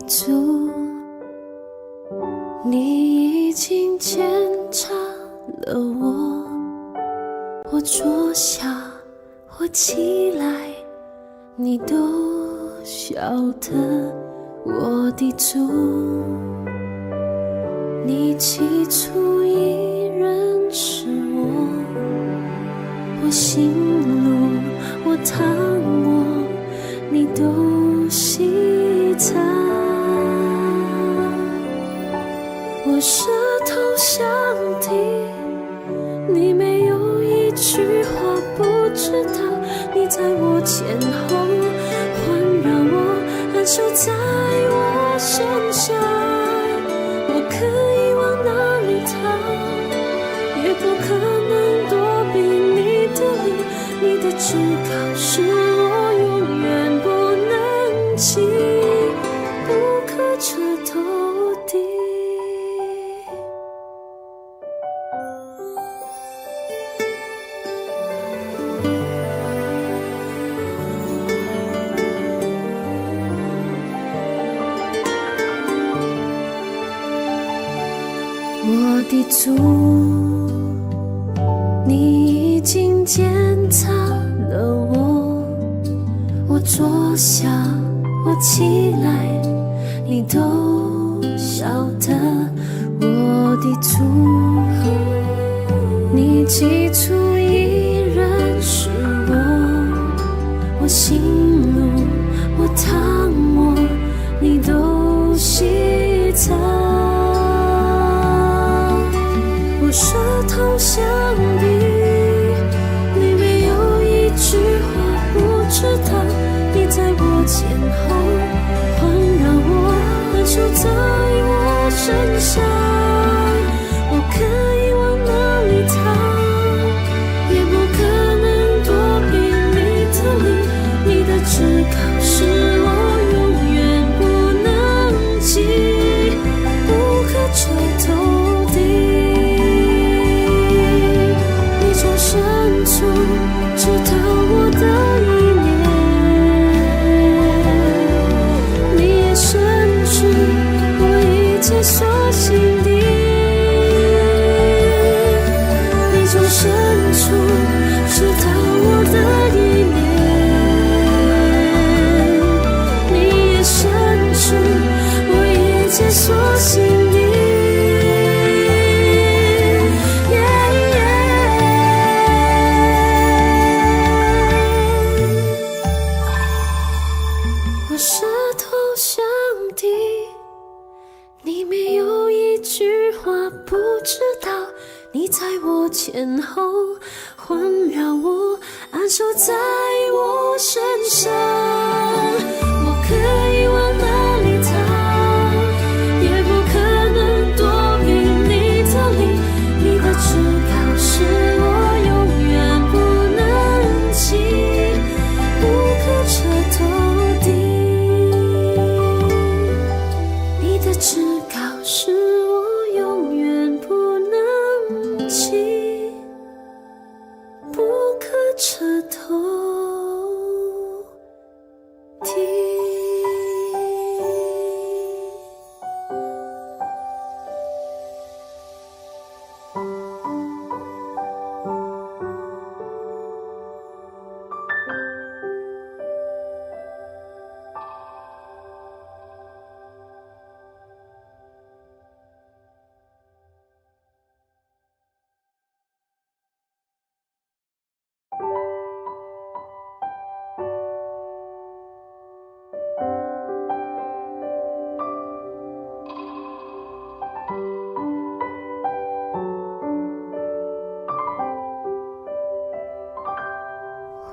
足，你已经检查了我坐下，我起来，你都晓得我的足。你起初已认识我行路，我躺卧，你都细察。我舌头想的，你没有一句话不知道。你在我前后环绕我，安守在我身上。我可以往哪里逃，也不可能躲避你的灵。你的至高是我永远不能及，不可彻头的。我的主，你已经检查了我坐下，我起来，你都晓得我的主。你起初已认识我行路，我躺卧，你都细察。我舌头想的，你没有一句话不知道。你在我前后环绕我，安守在我身上。我可以往哪里逃，也不可能躲避你的灵。你的至高是我永远不能及，不可彻头的。深处知道我的意念，你也深知我一切所行的。你从深处知道我的意念，你也深知我一切所行的。舌头想的，你没有一句话不知道。你在我前后环绕我，安守在我身上。我可以往哪里逃，也不可能躲避你的灵。你的至高是我永远不能及，不可彻头的。至高是我永远不能及，不可彻头的。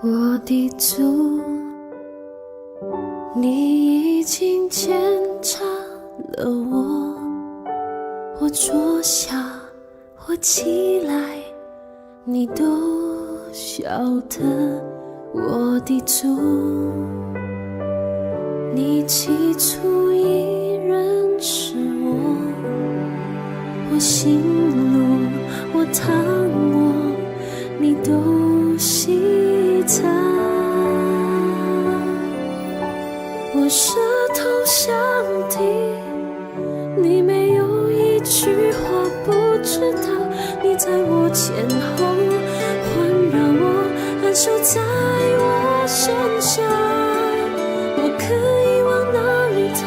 我的主，你已经检查了我坐下，我起来，你都晓得我的主。你起初已认识我行路，我躺卧，你都细察。我舌头相敌，你没有一句话不知道，你在我前后环绕我，安守在我身上，我可以往哪里逃，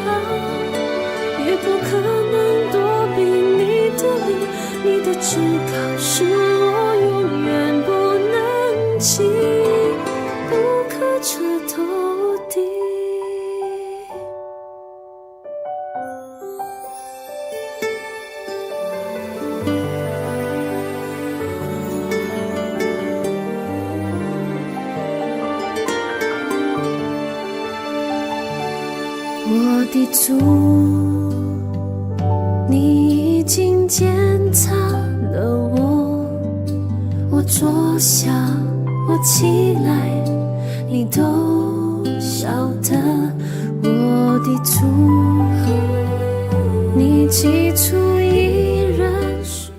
也不可能躲避你的脸，你的至高是我永远不能及，不可彻头底。我的主，你已经检查了我坐下，我起来，你都晓得。我的主，你起初已认识。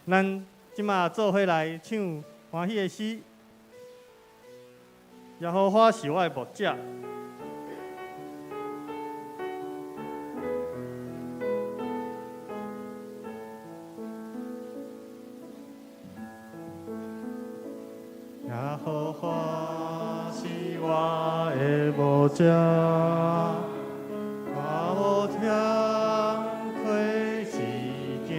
咱即马做伙来唱欢喜的诗，耶和华是我的牧者。耶和华是我的牧者，我无天亏是惊。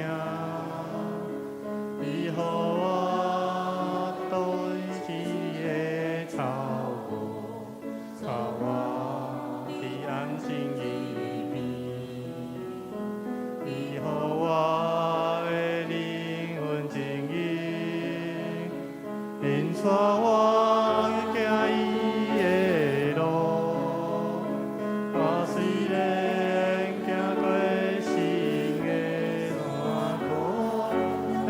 伊予我对伊的草木，草我伫安静里面。伊予我的灵魂静音，引带我行伊的路。我虽然行过生的山谷，但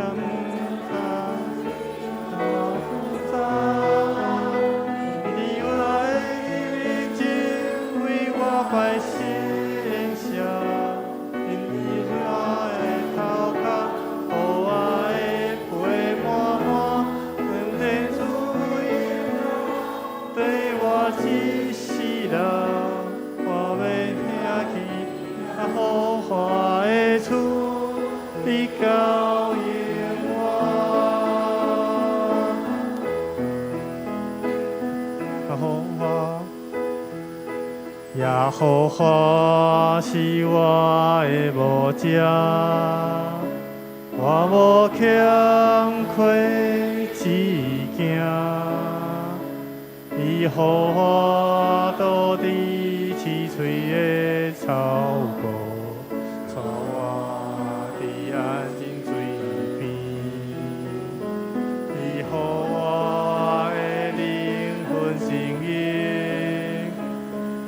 百姓下，因伊我的头壳，予我的背满满，恩典主对我指示了，我要听去耶和华的厝，你教引我。耶和华是我的牧者，我无欠亏一件。伊予我倒伫青翠的草谷，带我伫安静水边。伊予我的灵魂生命，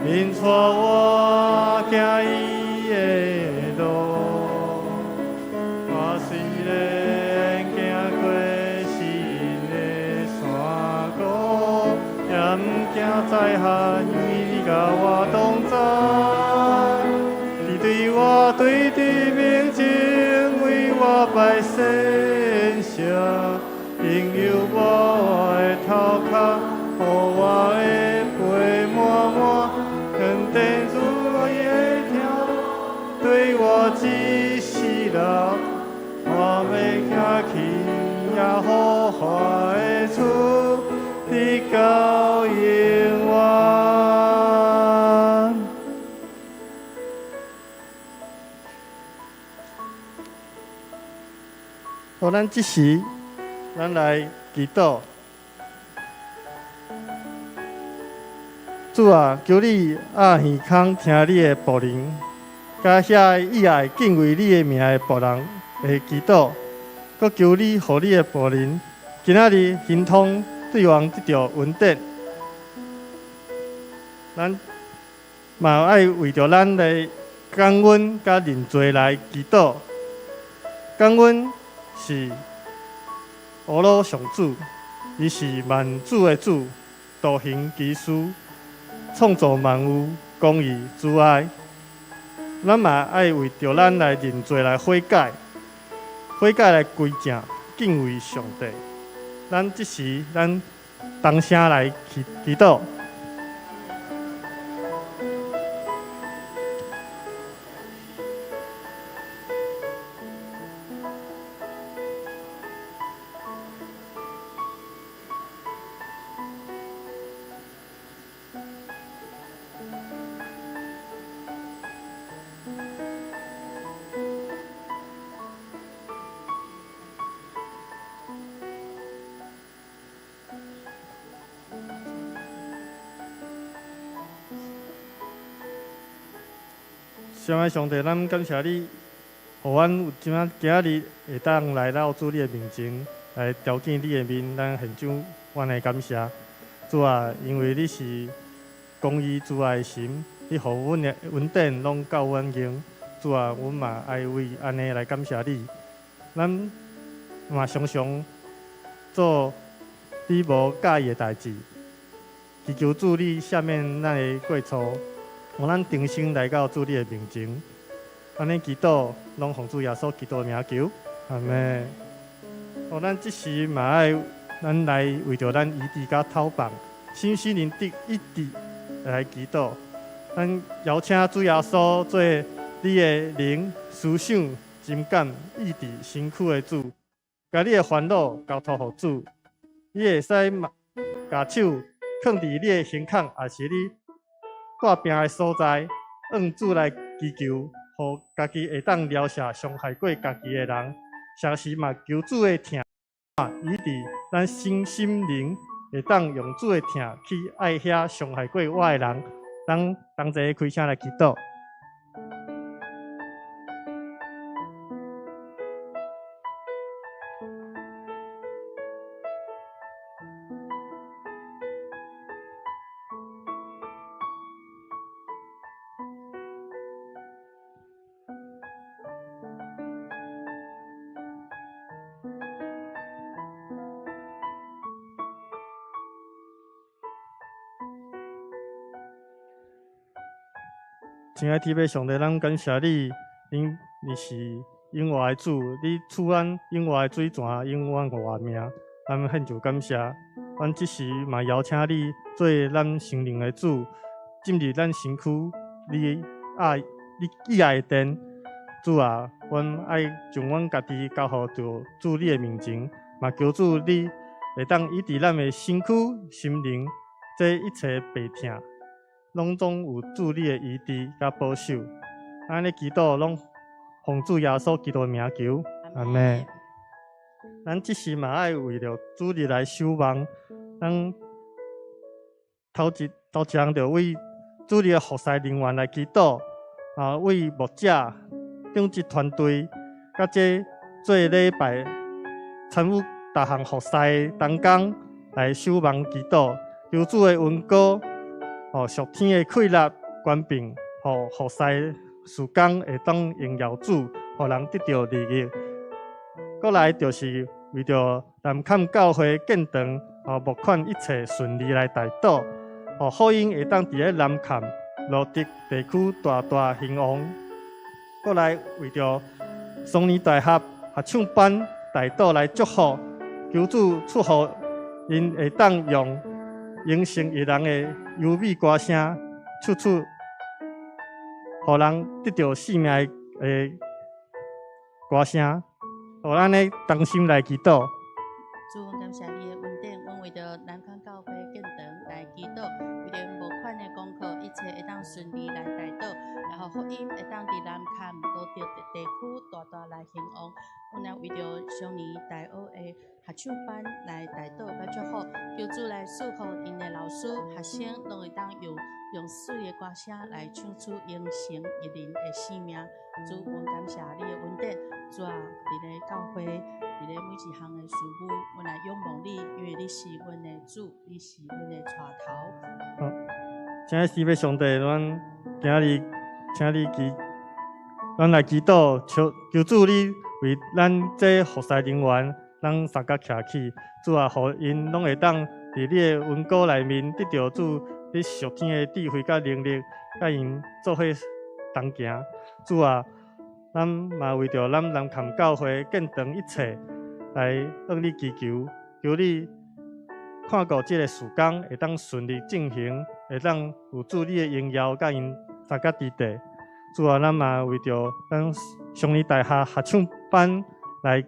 引带我行伊的路。我虽然行过新的山谷，也毋惊灾害，因为你甲我同在。你对我对的明镜，为我摆身下，引诱我的头壳，予我的背满满。恩典主也听，对我指示了，我要行去耶和华的厝，你教引我。好，咱即时，咱来祈祷。主啊，求你按耳孔听你的仆人，甲遐以爱敬畏你的名的仆人的祈祷，阁求你，互你的仆人今仔日行通对王得到稳定。咱嘛爱为着咱的感恩甲认罪来祈祷。感恩是俄罗上主，伊是万主的主，道行其事。创造万有、公义、慈爱。咱嘛爱为着咱来认罪来悔改，悔改来归正，敬畏上帝。咱即时咱同声来祈祷。亲爱上帝，咱感谢你，互阮有今日会当来到主你的面前，来朝见你的面，咱献上阮的感谢。主啊，因为你是公义慈爱的神，你互阮的恩典拢够阮用。主啊，阮嘛爱为安尼来感谢你。咱嘛常常做你无介意的代志，祈求主你赦免咱的过错。让咱重新来到主你的面前，安尼祈祷，拢奉主耶稣基督的名求，阿门。咱即时嘛爱，咱来为着咱遗志甲讨放，心心灵得一致来祈祷。咱邀请主耶稣做你的灵、思想、情感、意志、身躯的主，甲你的烦恼交托予主，你会使把手放伫你的胸口，也是你挂病的所在，向主来祈求，互家己会当疗愈伤害过家己的人，常时嘛求主的疼，以致咱心灵会当用主的疼去爱遐伤害过我的人。咱同齐开声来祈祷。亲爱的天父上帝，咱感谢你，你是永活的主，你赐咱永活的水泉，永远活命，咱献上感谢。咱即时嘛邀请你做咱生灵的主，进入咱身躯，你意爱的殿。主啊，阮爱将阮家己交付到主你的面前，嘛求主你会当医治咱的身躯、心灵，这一切病痛。拢总有主你的医治甲保守，安尼祈祷拢奉主耶稣基督的名求，阿门。咱即时嘛爱为着主日来守望，咱头一项着为主日的服侍人员来祈祷，为牧者、长职团队，甲这做礼拜参与各项服侍同工来守望祈祷，求主的恩膏。属天的快乐、官兵，服侍事工会当荣耀主，互人得到利益。过来就是为着南坎教会建堂，募款一切顺利来大祷，福音会当伫咧南坎罗德地区大大兴旺。过来为着双年大学合唱班大祷来祝福，求主赐福因会当用形成一人的优美歌声，处处，互人得到生命的歌声，互咱的同心来祈祷。主，感谢你的恩典，阮为着南康教会建堂来祈祷，为着募款的功课，一切会当顺利来大祷，然后福音会当伫南坎罗德地区大大来兴旺。阮也为着双年大学的合唱班来大祷甲祝福，求主来祝福因的老师、学生，拢会当用水的歌声来唱出永生一人的生命。主，阮感谢你的恩典，主啊，伫咧教会，伫咧每一项的事务，阮来仰望你，因为你是阮的主，你是阮的带头。亲爱的天父上帝，阮今日请你咱来祈祷，求主你为咱这服侍人员，咱三角徛起，主啊，互因拢会当伫你的恩膏内面得到主你属天的智慧甲能力，甲因做伙同行。主啊，咱嘛为着咱南崁教会建堂一切来向你祈求，求你看顾这个事工会当顺利进行，会当有助你的荣耀甲因三甲之地。主啊，咱嘛为着咱上义大厦合唱班来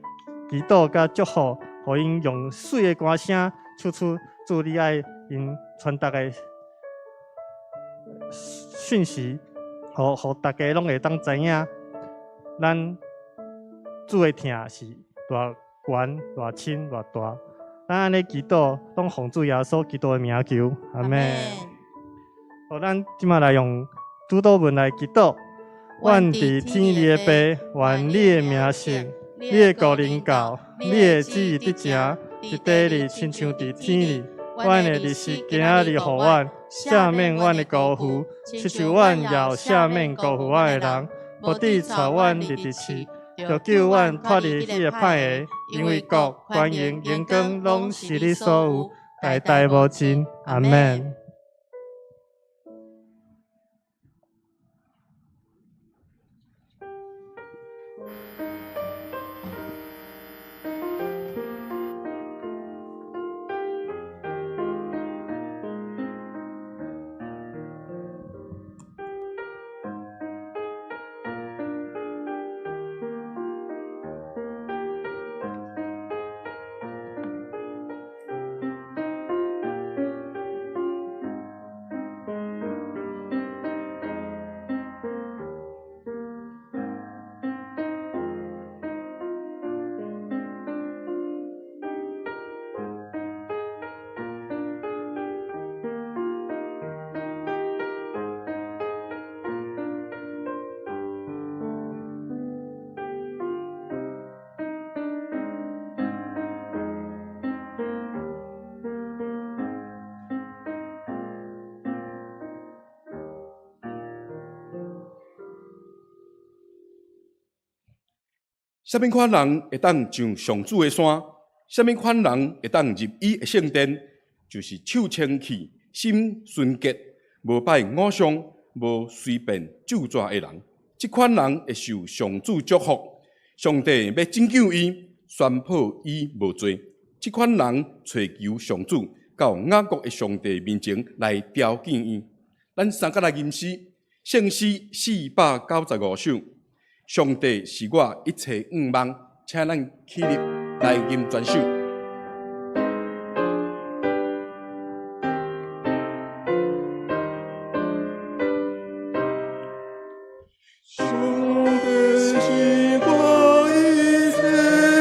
祈祷甲祝福，互因用水的歌声唱出主你爱因传达的讯息，互大家拢会当知影，咱主的疼是偌悬、偌深、偌大。咱安尼祈祷，拢奉主耶稣基督的名求，阿门。好，咱即马来用主祷文来祈祷。愿伫天里的爸，愿你的名圣，你的国临到，你的旨意得成，伫地里亲像伫天里。阮的日时今仔日，互阮赦免阮的辜负，亲像阮也有赦免辜负阮的人，无伫带阮入地狱，就救阮脱离迄个歹个，因为国、权、荣、荣光，拢是你所有，代代无尽。阿门。什么款人会当上上主的山？什么款人会当入伊的圣殿？就是手清气、心纯洁、无拜偶像、无随便咒詛的人。这款人会受上主祝福。上帝要拯救伊，宣布伊无罪。这款人寻求上主，到雅各的上帝面前来朝见伊。咱三甲来吟诗，圣诗495首。上帝是我一切愿望，请咱起立来吟全首。上帝是我一切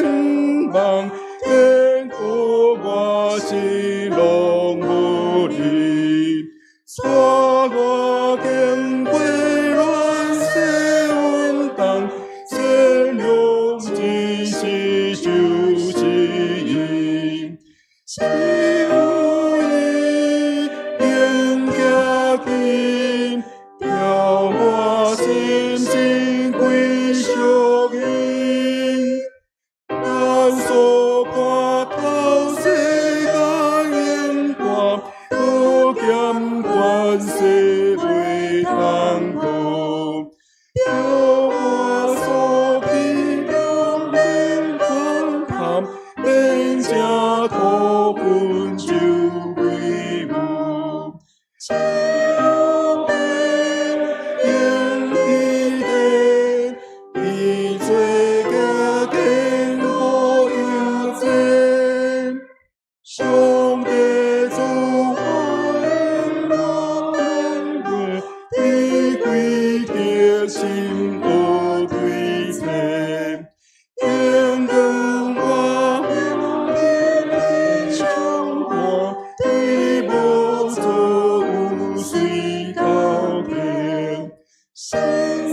愿望，天父我是拢无离，带我经过乱世运动，善良之事就是伊。只有伊应行近，叫我心情归属伊。咱所看透世间眼光，不嫌关系袂通顾。叫我所偏向免反叛，免正土本就归无。只有你应伊地，伊最佳幸福有情。上帝主爱我们地归的心无对策，应当我天生活，地无做有水头天，神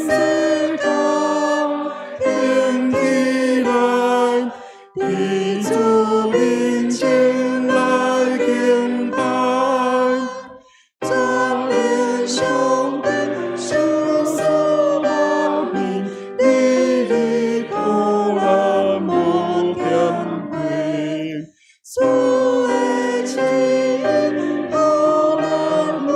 圣堂应起来，地主面前来敬拜。彰显上帝圣所万民，你的苦难无偏贵，所谓情苦难无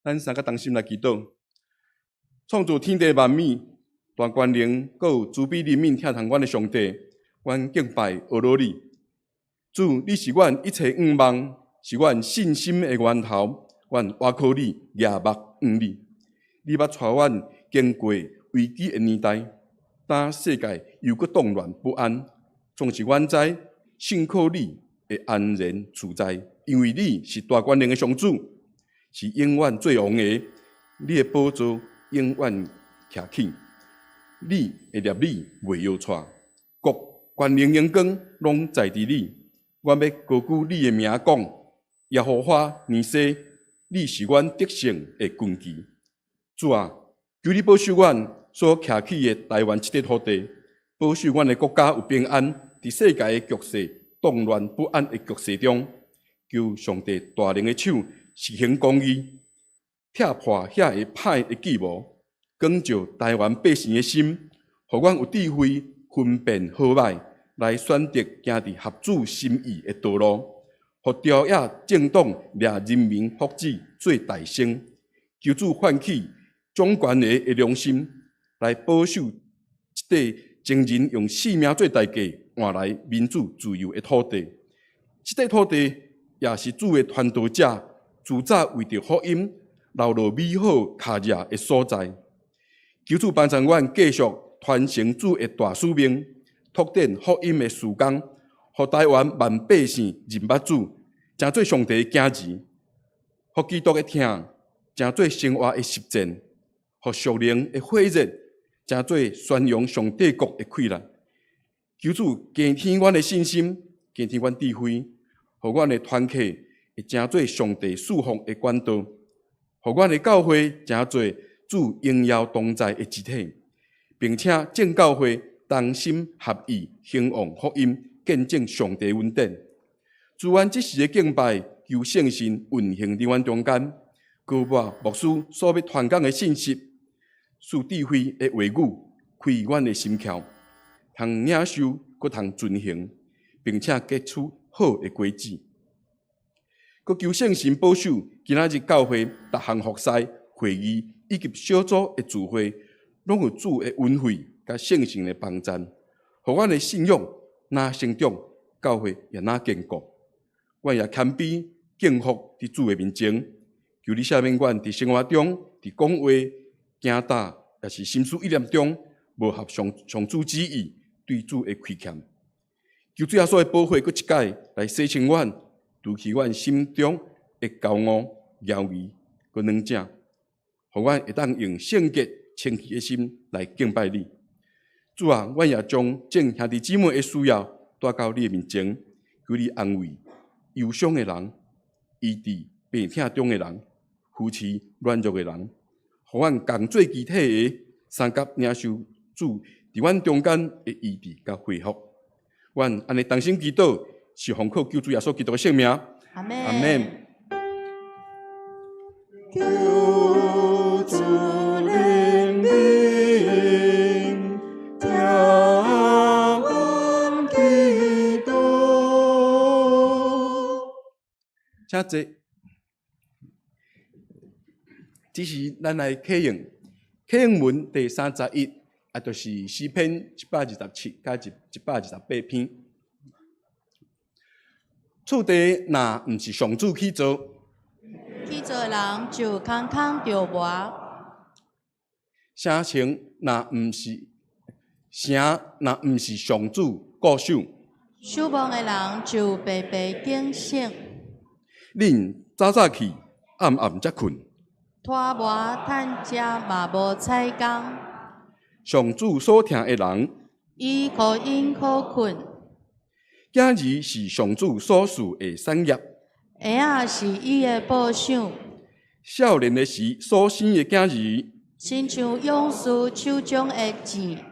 咱三个同心来祈祷。创造天地万物、大权能，阁有慈悲怜悯疼痛阮的上帝，阮敬拜阿罗你。主，你是阮一切愿望，是阮信心的源头。阮倚靠你，夜目望你。你捌带阮经过危机的年代，当世界又搁动乱不安，总是阮知信靠你会安然自在，因为你是大权能的上主，是永远最王的。你的宝座永远徛起，你会立你袂摇错，各权能荣光拢在伫你。阮要高举你的名讲，耶和华尼西，你是阮得胜的根基。主啊，求你保守阮所徛起的台湾这块土地，保守阮的国家有平安。伫世界的局势动乱不安的局势中，求上帝大能的手实行公义，拆破遐个歹的计谋，光照台湾百姓的心，互阮有智慧分辨好歹，来选择行伫合主心意的道路，互朝野政党掠人民福祉做大先。求主唤起总权的良心，来保守这块前人用性命做代价换来民主自由的土地。这块土地也是主的传道者自早为着福音留落美好脚迹的所在。求主帮助阮继续传承主的大使命，拓展福音的事工，互台湾万百姓认捌主，成做上帝的子儿；互基督的听，成做生活的实践；互属灵的火热，成做宣扬上帝国的快乐。求主加添阮的信心，加添阮智慧，互阮的团契会成做上帝赐福的管道，互阮的教会成做主荣耀同在的肢体，并且正教会同心合意兴旺福音，见证上帝恩典。主，阮即时的敬拜，求圣神运行伫阮中间，高博牧师所要传讲的信息，使智慧的话语开阮的心窍，通领受，搁通遵行，并且结出好的果子。搁求圣神保守今仔日教会逐项服侍、会议以及小组的聚会，拢有主的恩惠甲圣神的帮助，互阮的信仰哪成长，教会也哪坚固。阮也谦卑敬服伫主的面前，求你赦免阮伫生活中、伫讲话、行答，也是心思意念中无合上主旨意，对主的亏欠。求主耶稣的保护，搁一解来洗清阮，除去阮心中的骄傲、骄疑，搁软正，互阮会当用圣洁、清气的心来敬拜你。主啊，阮也将正兄弟姊妹的需要带到你的面前，求你安慰忧伤的人，医治病痛中的人，扶持软弱的人，互阮共做肢体的三甲领受主伫阮中间的医治甲恢复。阮安尼同心祈祷，是奉靠救主耶稣基督的圣名。阿门。阿门。求主怜悯，听阮祈祷。请坐。这是咱来启用文第31，就是诗篇127加128篇。厝地若毋是上主去做，去做的人就空空着磨。城若毋是上主固守，守望的人就白白警醒。恁早早去，暗暗才困。拖磨趁食嘛无采工。上主所听的人，伊可因可困。囝儿是上主所赐的产业，儿仔是伊的宝赏。少年的时所生的囝儿，亲像勇士手中的钱。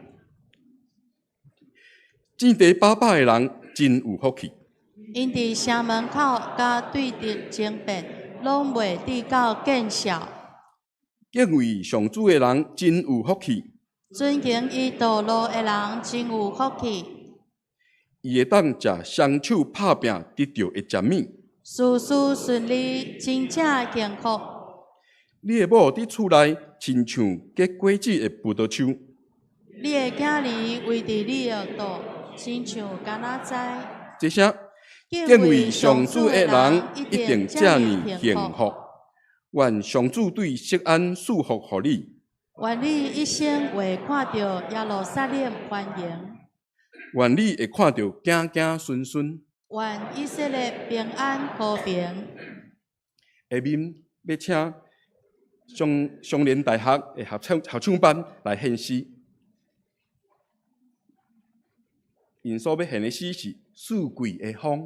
种地把把的人真有福气。因伫城门口甲对敌争辩，拢袂得到见效。敬畏上主的人真有福气。遵行伊道路的人真有福气。伊会当食双手拍拼得到的食物。事事顺利，真正幸福。你的某伫厝内，亲像结果子的葡萄树。你的囝儿围伫你的肚，亲像橄榄栽。这些敬畏上主的人一定遮尔幸福。愿上主对錫安赐福予你。愿你一生会看到耶路撒冷繁荣。愿你会看到行行顺顺。愿以色列平安和平。下面要请双联大学的合唱班来献诗。因所要献的诗是《四季的风》。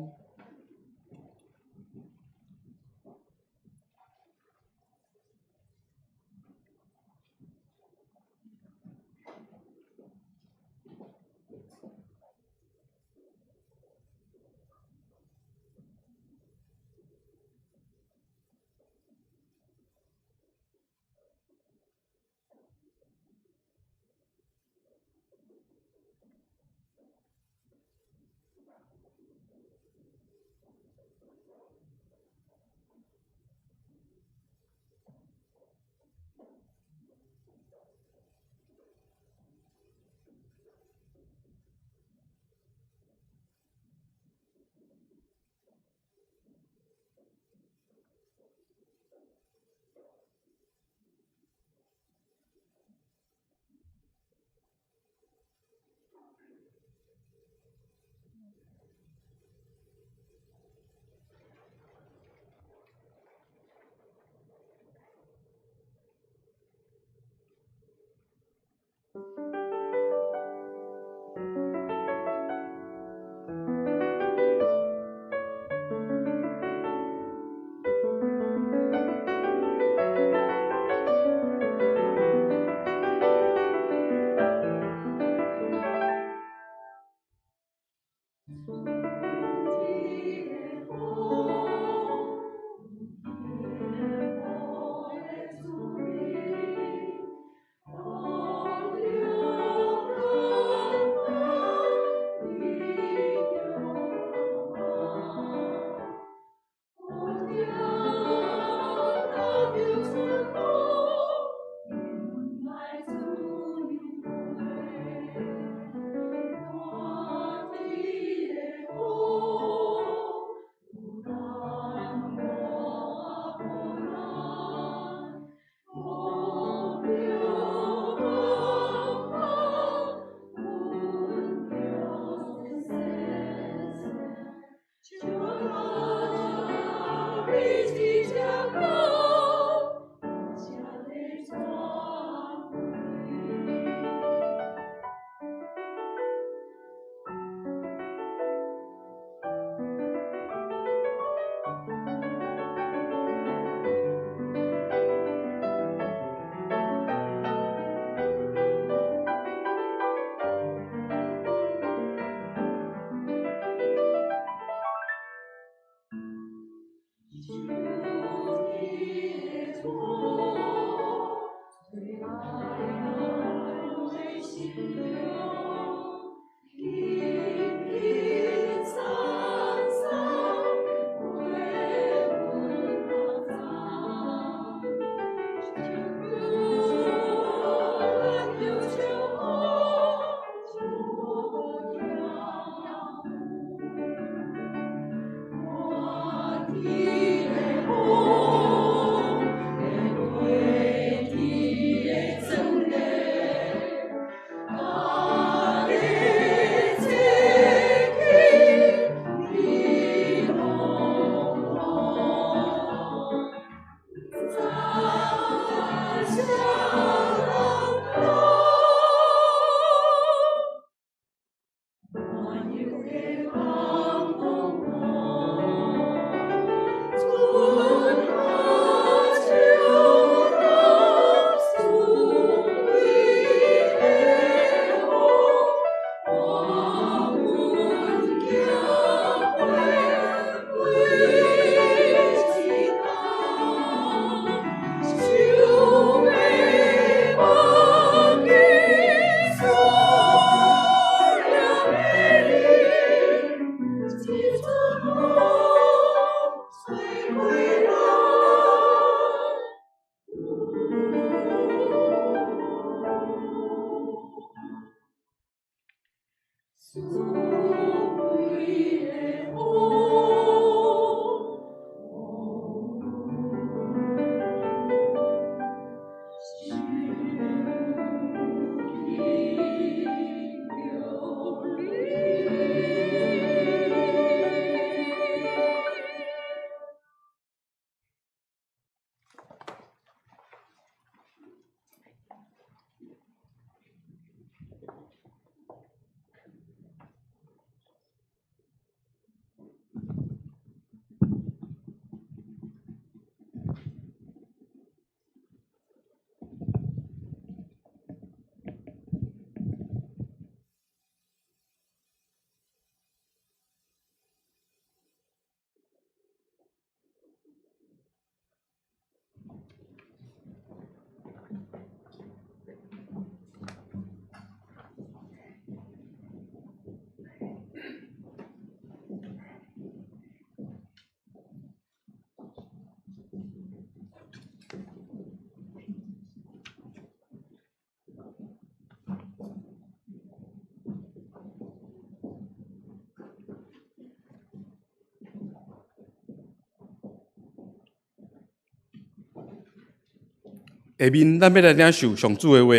下面咱要来领受上主的话，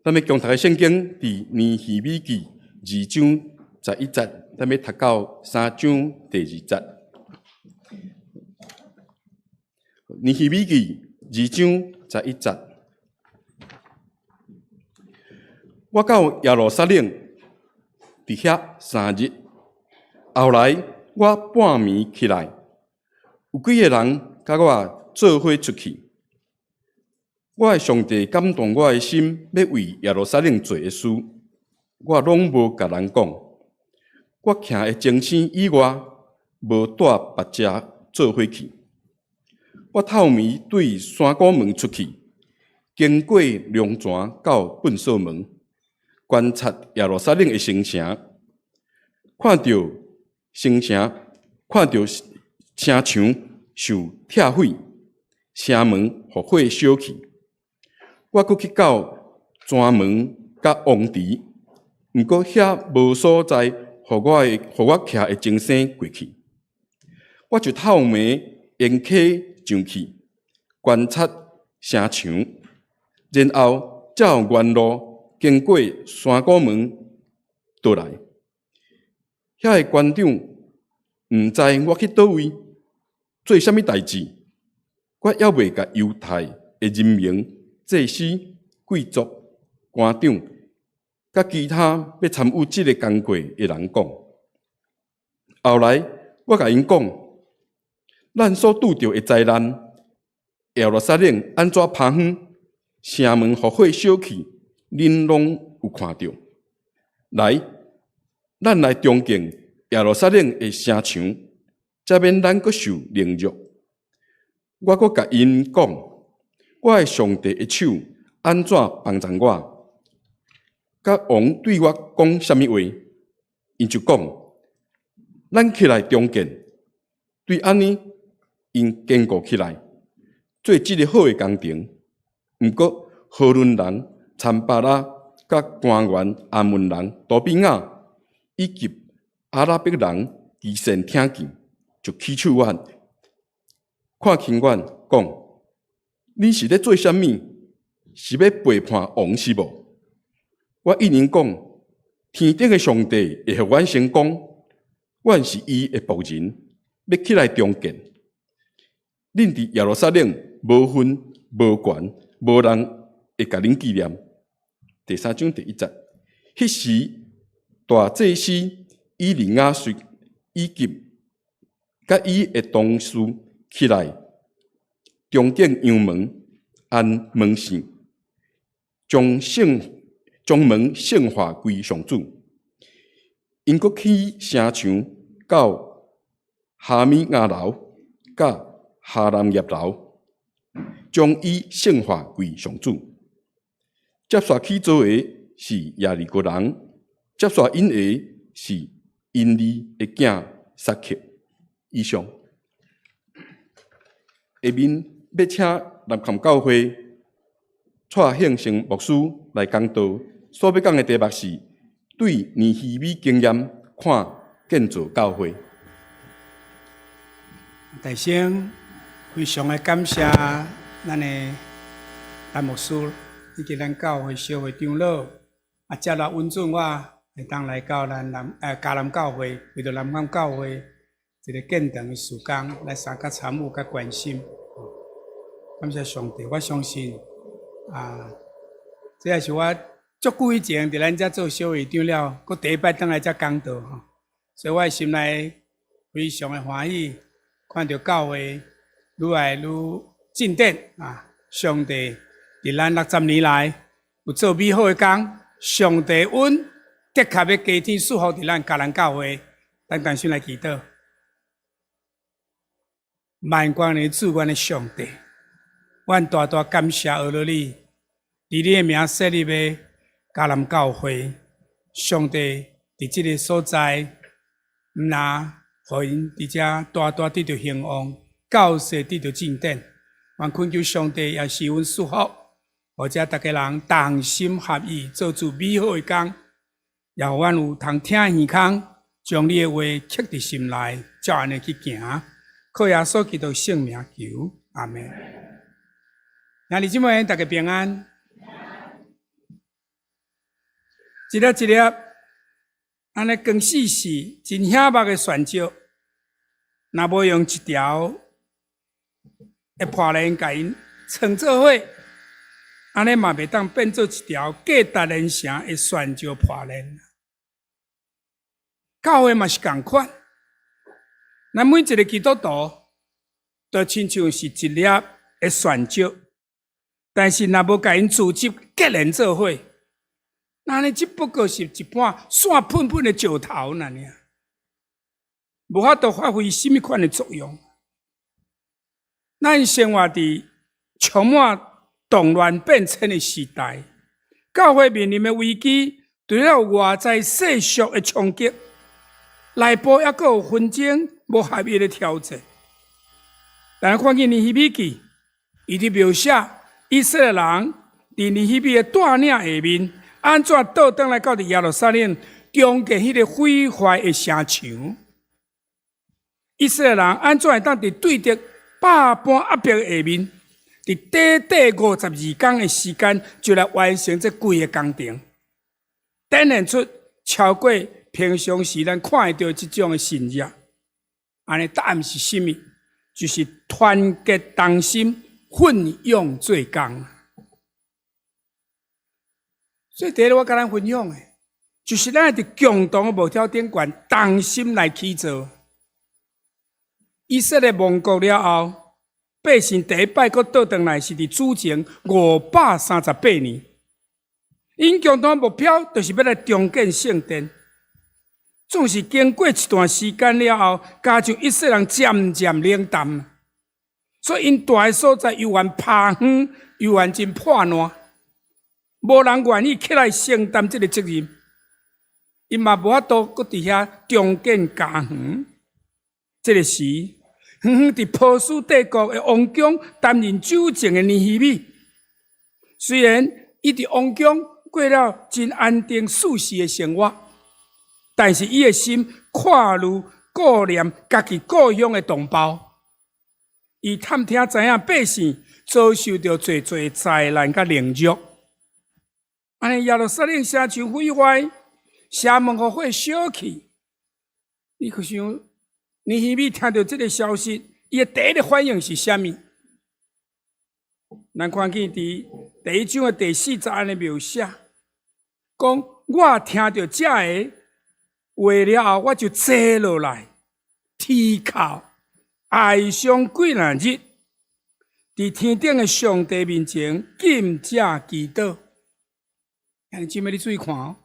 咱要共读的圣经伫尼希米记2章11节，咱要读到3章第2节。尼希米记2章11节，我到耶路撒冷，伫遐3日，后来我半暝起来，有几个人甲我做伙出去。我的上帝感动我的心，要为耶路撒冷做的事，我拢无甲人讲。我徛的前生以外，无带别只做伙去。我透暝对山谷门出去，经过龙泉到粪扫门，观察耶路撒冷的城墙，看到城墙受拆毁，城门互火烧去。我阁去到泉门甲王池，毋过遐无所在，互我徛的前生过去。我就透暝沿溪上去，观察城墙，然后照原路经过山谷门倒来。遐个官长毋知我去倒位做啥物代志，我还未甲犹太的人民、祭司、贵族、官长，甲其他要参与即个工作的人讲。后来我甲因讲，咱所拄着的灾难，耶路撒冷安怎趴远，城门互火烧去，恁拢有看到。来，咱来崇敬耶路撒冷的城墙，才免咱阁受凌辱。我阁甲因讲，我的上帝的手安怎帮助我？甲王对我讲啥物话？因就讲，咱起来崇敬。对安尼，因坚固起来，做即个好的工程。毋过，何伦人、参巴拉、甲官员、阿门人、多比亚以及阿拉伯人，基先听见，就起手我，看轻我讲：你是咧做啥物？是要背叛王是无？我一人讲：天顶的上帝会互阮成功，阮是伊的仆人，要起来崇敬。恁伫耶路撒冷无分无权，无人会甲恁纪念。第3章第1节，迄时大祭司以利亚述以及甲伊的同事起来崇敬阳门，按门线，将门圣化归上主。因阁去城墙到哈米亚楼，甲哈南叶楼，将伊圣化归上主。接续去做的是亚利国人，接续因的是因利的囝撒克。以上，下面要请南坎教会蔡庆成牧师来讲道，所要讲的题目是对尼希米经验看建造教会。大先非常的感谢咱的陈牧师以及咱教会小会长老接纳允准我会当来到咱嘉南教会，为着南港教会一个建堂的时间来参加参与甲关心。感谢上帝，我相信这也是我足久以前伫咱遮做小会长了，佮第一摆当来遮讲道吼，所以我的心内非常的欢喜，看到教会愈来愈进展上帝伫咱60年来有做美好的工，上帝恩的确要加添祝福伫咱嘉南教会，咱同心来祈祷。万光的主，阮的上帝，阮大大感谢俄罗你，以你的名设立的嘉南教会，上帝伫这个所在，毋但互因伫遮大大得到兴旺，教士得到进展。愿恳求上帝也是阮祝福，或者大家人同心合意，做出美好的工，也互阮有通听耳孔，将你的话刻伫心内，照安尼去行。靠耶稣基督圣名求，阿门。兄弟姊妹，大家平安。一粒一粒，安尼光死死，真显目的泉石，若无用一条的破链甲因串做伙，安尼嘛袂当变做一条价值连城的泉石破链。教会嘛是共款，咱每一个基督徒都亲像是一粒的泉石。但是，若无甲因组织结连做伙，那呢只不过是一盘散喷喷的石头那尔，无法度发挥什么款的作用。咱生活伫充满动乱变迁的时代，教会面临的危机，除了有外在世俗的冲击，内部还佫有纷争、无合一的挑战。但看见尼希米记，伊伫描写以色列人伫尼希米的带领下面，安怎倒转来到伫耶路撒冷，重建迄个毁坏的城墙？以色列人安怎会当伫对敌百般压迫下面，伫短52天的时间，就来完成这规个工程，展现出超过平常时咱看会到即种的信仰。安尼答案是甚物？就是团结同心。奋勇做工，所以第一个我甲咱分享的，就是咱伫共同的目标顶悬，同心来起造。以色列亡国了后，百姓第一摆佫倒转来是伫主前538年，因共同的目标就是要来重建圣殿。总是经过一段时间了后，加上以色列人渐渐冷淡。所以因住的所在又愿趴远，又愿真破烂，无人愿意起来承担这个责任。因嘛无法度搁伫遐重建家园。这个时，远远伫波斯帝国的王宫担任主政的尼希米，虽然伊伫王宫过了真安定舒适的生活，但是伊的心看如顾念家己故乡的同胞。伊探听知影百姓遭受到侪侪灾难甲凌辱，安尼耶路撒冷城墙毁坏，城门互火烧去。你可想，尼希米听到这个消息，伊的第一个反应是啥物？咱看见伫第1章的第40安尼描写，讲我听到这个话了后，我就坐落来，啼哭。哀伤几若日，伫天顶的上帝面前禁食祈祷。兄弟姊妹，你注意看哦，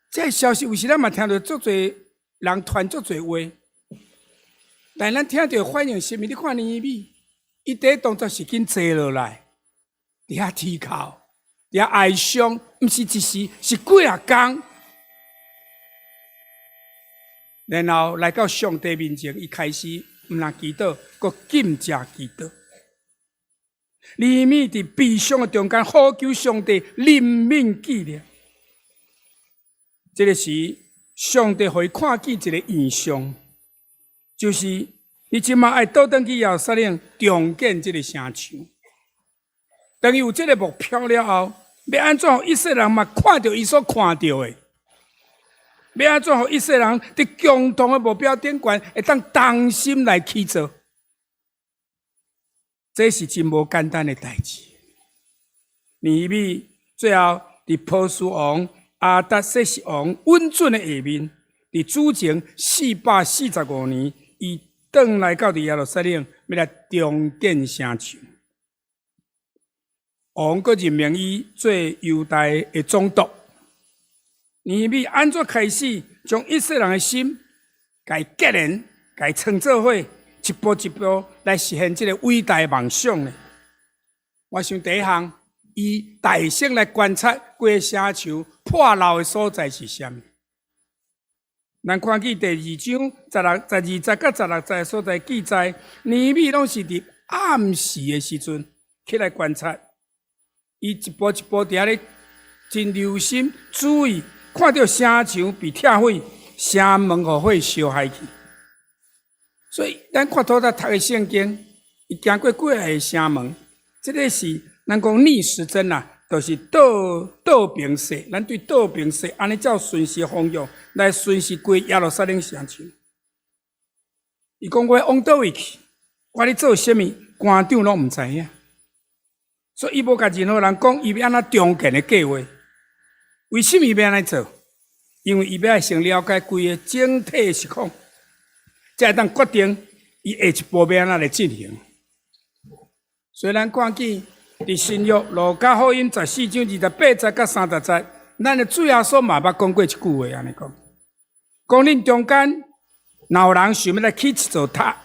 这个消息有时咱嘛听到足侪人传足侪话，但咱听到反应是毋是？你看尼希米，伊第一动作是紧坐落来，伫遐啼哭，伫遐哀伤，毋是一时，是几啊天。然后来到上帝面前，伊开始毋但祈祷，阁禁食祈祷。尼希米伫悲伤的中间呼求上帝怜悯纪念。这个时，上帝互伊看见一个异象，就是你即马爱倒转去耶路撒冷重建这个城墙。当伊有这个目标了后，要安怎让以色列人嘛看到伊所看到的？要安怎互以色列人伫共同的目标顶悬，会当同心来起造？这是真无简单的代志。尼希米最后伫波斯王阿达瑟西王稳准的下面，伫主前445年，伊转来到伫耶路撒冷，要来重建城墙。王阁任命伊做犹大的总督。尼希米安怎开始将以色列人的心，甲伊结连，甲伊创做伙，一步一步来实现这个伟大的梦想呢？我想第一项，伊大声来观察规个城墙破漏的所在是啥物？咱看见第2章12节到16节的所在记载，尼希米拢是伫暗时的时阵起来观察，伊一步一步伫遐咧真留心注意。看到城墙被拆毁，城门互火烧害去。所以，咱看头仔读的圣经，伊行过几个城门，这个是咱讲逆时针啦，就是倒平势，咱对倒平势安尼照顺时方向来顺时归耶路撒冷城墙。伊讲我往倒位去，我咧做啥物，官长拢毋知影，所以伊无甲任何人讲伊要安怎中建的计划。为什么要安尼做？因为伊要先了解规个整体实况，才会当决定伊下一步要安怎来进行。虽然看见伫新约路加福音14章28节到30节，咱的主耶稣嘛捌讲过一句话，安尼讲恁中间若有人想要来起一座塔，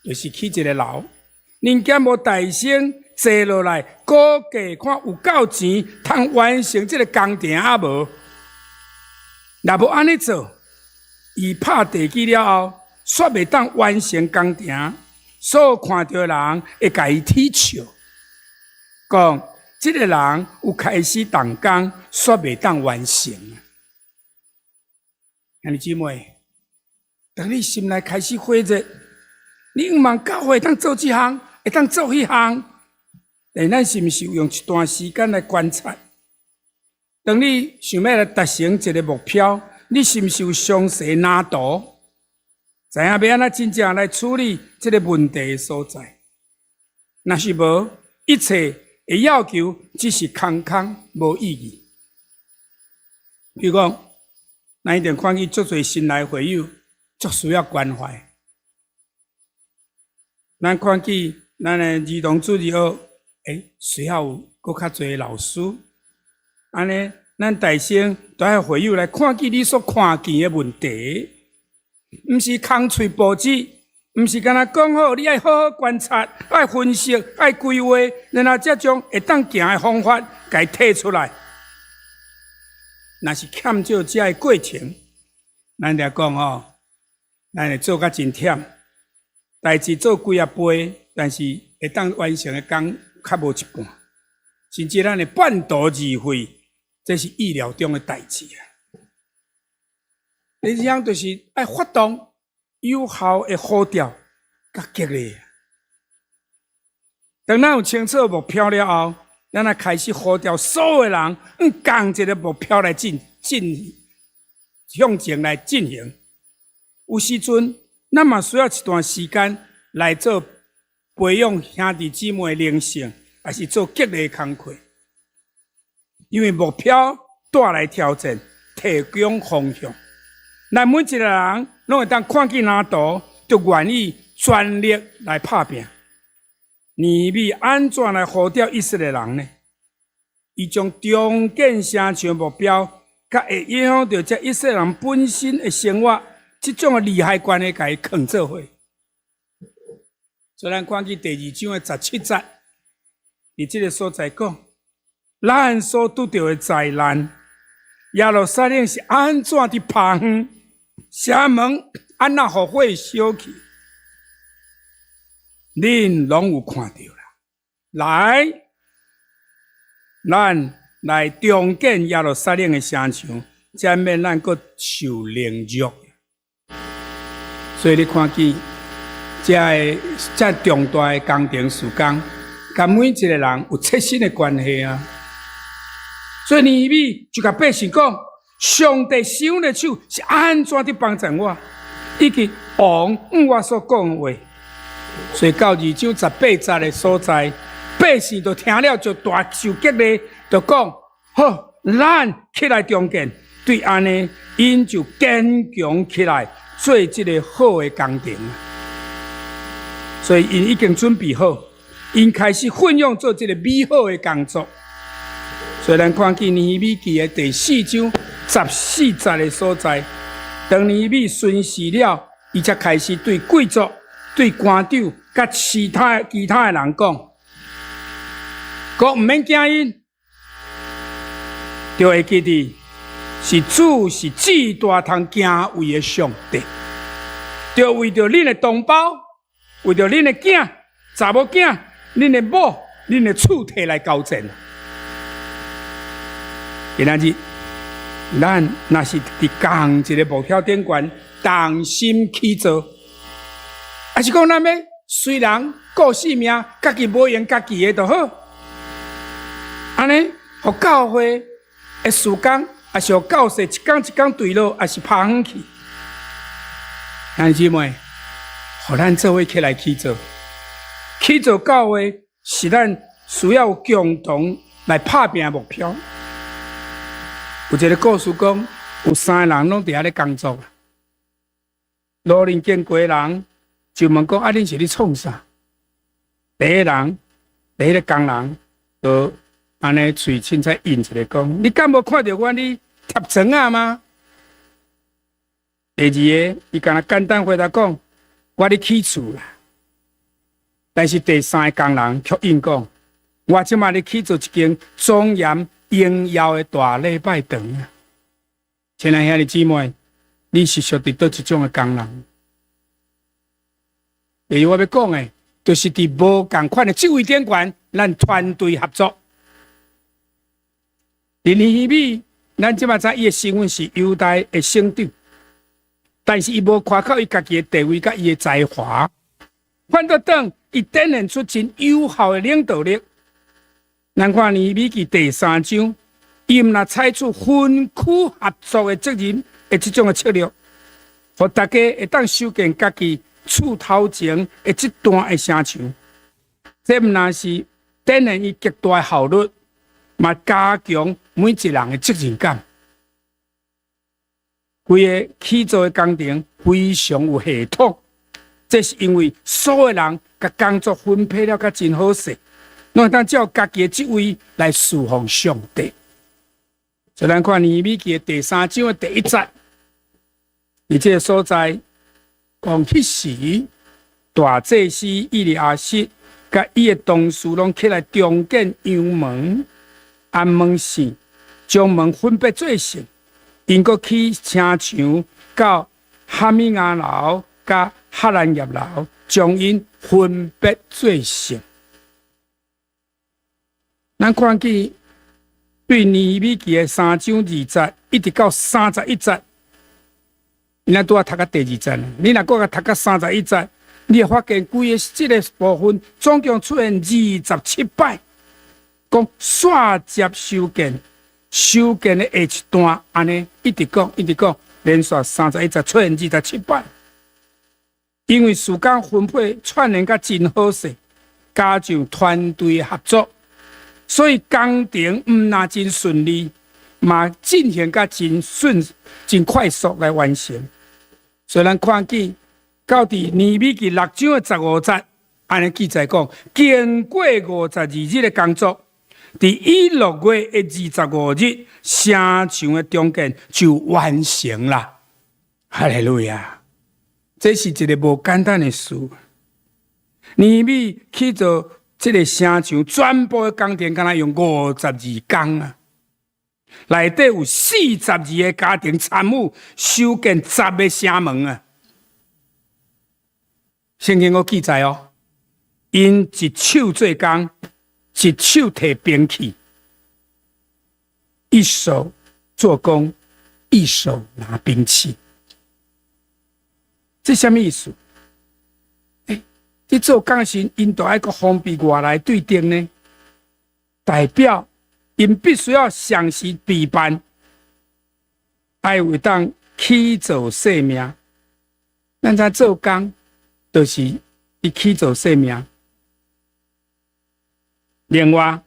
就是起一个楼，恁敢无大声坐落来估价看有够钱，通完成这个工程啊无？若无安尼做，伊拍地基了后，煞袂当完成工程。所有看到的人会甲伊踢笑，讲这个人有开始动工，煞袂当完成。兄弟姊妹，当你心内开始火热，你毋茫教会当做这项，会当做迄项，但咱是毋是有用一段时间来观察？当你想要来达成一个目标，你是毋是有详细拿图？知影要安怎真正来处理这个问题的所在？若是无，一切的要求只是空空无意义。比如讲，咱一定看见足侪新来会友，足需要关怀。咱看见咱的儿童主日学，需要有搁较侪老师，安尼咱大声都要会友来看见你所看见的问题。毋是空嘴布置，毋是干那讲好，你爱好好观察，爱分析，爱规划，然后才将会当行的方法给提出来。若是欠少这个过程，咱就讲咱会做甲真忝，代志做几啊倍，但是会当完成的工较无一半，甚至咱的半途而废，这是意料中的代志啊。第二项就是爱发动有效的呼召甲激励。当咱有清楚目标了后，咱来开始呼召所有的人共一个目标来向前来进行。有时阵，咱嘛需要一段时间来做培养兄弟姊妹的灵性，还是做激励的工作。因为目标带来挑战，提供方向。咱每一个人拢会当看见哪图，就愿意全力来拍拼。尼米安怎来呼召以色列人呢？伊将重建城墙目标，甲会影响到这以色列人本身的生活，这种的利害关系，甲伊放做伙。所以咱看见第2章的17节，伫这个所在讲，咱所拄到的灾难，耶路撒冷是安怎的趴远？城门安那互火烧去，恁拢有看到啦。来，咱来重建耶路撒冷的城墙，才免咱阁受凌辱。所以你看见这重大的工程事工，甲每一个人有切身的关系啊。所以尼米就甲百姓讲。上帝使用的手是安怎的帮助我，以及王我所讲的话。所以到2章18节的所在，百姓就听了就大受激励，就讲好，咱起来重建。对安尼，因就坚强起来，做这个好的工程。所以因已经准备好，因开始奋勇做这个美好的工作。所以咱看见尼米记的第4章。14节的所在，当尼米巡视了，伊才开始对贵族、对官长、甲其他的人讲，毋免惊因，就会记得是主是至大通敬畏的上帝，就为着恁的同胞，为着恁的囝、查某囝、恁的某、恁的厝摕来交战。今仔日。咱若是伫同一个目标顶悬，同心去做，还是讲咱要虽然顾性命，家己无用家己的就好，安尼，互教会的事工，也是互教士一天一天对落，也是拍远去。弟兄姊妹，互咱做伙起来去做，去做教会是咱需要共同来拍拼的目标。有一个故事讲，有3个人拢伫遐咧工作。路人见过的人就问讲：“啊，恁是咧创啥？”第一个工人就安尼嘴凊彩应一个讲：“你敢无看到我咧贴砖啊吗？”第二个伊敢若简单回答讲：“我咧起厝啦。”但是第3个工人却应讲：“我即马咧起做一间庄严荣耀的大礼拜堂啊！”亲爱兄弟姊妹，你是属于倒一种的工人？例如我要讲的，就是伫无共款的职位顶悬，咱团队合作。尼希米，咱即马知伊的身份是犹大的省长，但是伊无夸靠伊家己的地位甲伊的才华，反倒等伊展现出真有效的领导力。咱看尼希米记第3章，伊若采取分区合作的责任的这种的策略，互大家会当修建家己厝头前的这段的城墙。这毋但是展现伊极大的效率，嘛加强每一人的责任感。规个起造的工程非常有系统，这是因为所有人甲工作分配了甲真好势，拢会当照家己的职位来侍奉上帝。所以咱看尼希米记的第3章的第1节，伫这个所在讲，迄时大祭司以利亚实甲伊的同事拢起来重建羊门、安门线，将门分别做成。因阁去城墙到哈米亚楼、甲哈兰业楼，将因分别做成。咱看见对尼希米记的3章2节一直到31节，你若拄啊读到第2节，你若搁甲读到31节，你会发现规个这个部分总共出现27摆，讲线接修建的下一段，安尼一直讲，连续31节出现27摆。因为时间分配串联甲真好势，加上团队合作，所以工程毋但真顺利，嘛进行甲真快速来完成。所以咱看见到伫尼希米记6章的15节，安尼记载讲，经过52日的工作，伫16月的25日，城墙的中建就完成了。哈利路亚！这是一个无简单的事。尼希米去做这个城墙全部的工程，敢若用52天啊！内底有42个家庭参与修建10个城门啊！圣经有记载哦，因一手做工，一手提兵器，一手做工，一手拿兵器。这什么意思？你做工时，因都爱个封闭外来对定呢，代表因必须要详细备办，爱为当起造性命。咱在做工，就是伊起造性命。另外，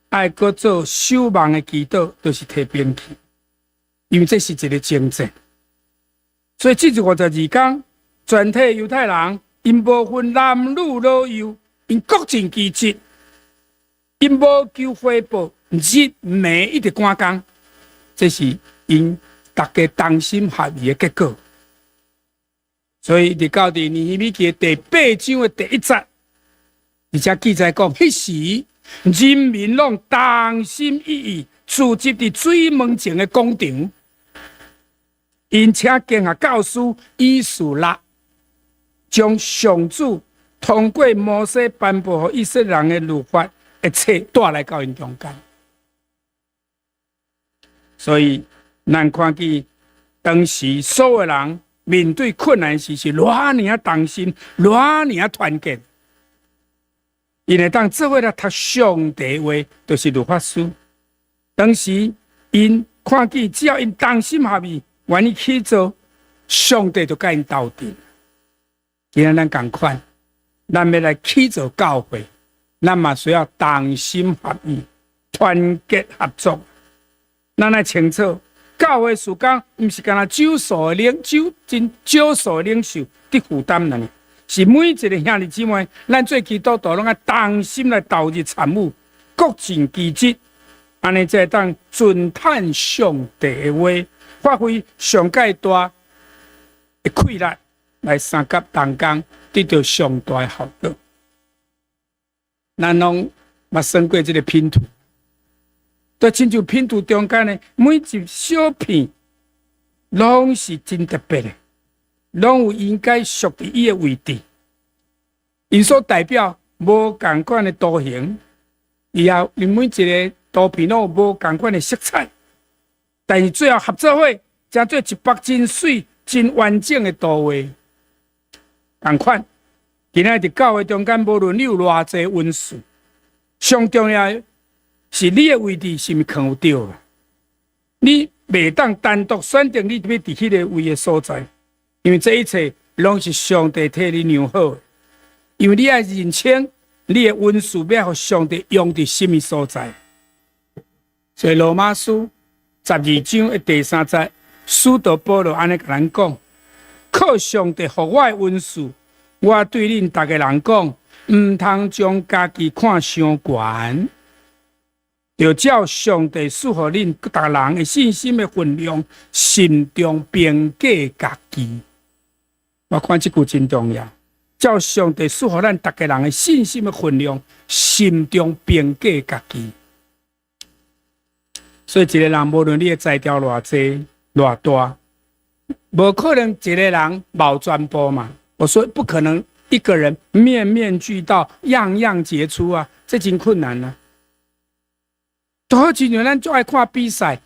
爱搁做守望的祈祷，就是提兵器，因为这是一个征战。所以这52天，全体犹太人，因无分男女老幼，因各尽其职，因无求回报，日暝一直赶工，这是因大家同心合意的结果。所以，伫到尼希米记第8章的第1节，而且记载讲，迄时人民拢同心一意，聚集伫水门前的广场，因请建下教师以斯拉，将上主通过摩西颁布予以色列人的律法的册带来到因中间。所以，咱看见当时所有人面对困难时是偌尔同心，偌尔团结。因会当做伙来读上帝话，就是律法书。当时因看见，只要因同心合意，愿意去做，上帝就甲因斗阵。今仔咱共款，咱要来去做教会，咱嘛需要同心合意、团结合作。咱来清楚，教会事工毋是干那少数的领袖伫负担呢，是每一个兄弟姊妹，咱做基督徒拢爱同心来投入参与，各尽其职，安尼才会当尊叹上帝的话，发挥上界大的气力，来三甲同工，得到上大的效果。咱拢捌算过这个拼图。就亲像拼图中间的每一小片，拢是真特别的，拢有应该属于伊的位置。因所代表无同款的图形，以后你每一个图片拢有无同款的色彩，但是最后合作伙，才做一幅真水、真完整的图画。同款，今仔伫教会中间，无论你有偌济文字，上重要的是你的位置是毋是放有对啊？你袂当单独选定你要伫迄个位的所在，因为这一切拢是上帝替你量好的。因为你要认清你的文字要互上帝用伫什么所在。所以罗马书12章的第3节，使徒保罗安尼甲咱讲：靠上帝互我的文字，我对恁逐个人讲，毋通将家己看伤悬。就照上帝赐予恁逐个人的信心的分量，心中评价家己。我看这句真重要。照上帝赐予咱逐个人的信心的分量，心中评价家己。所以一个人无论你的才调偌济偌大，无可能一个人冇全部嘛。我说不可能一个人面面俱到，样样杰出啊，这真困难啊。就好亲像咱最爱看比赛，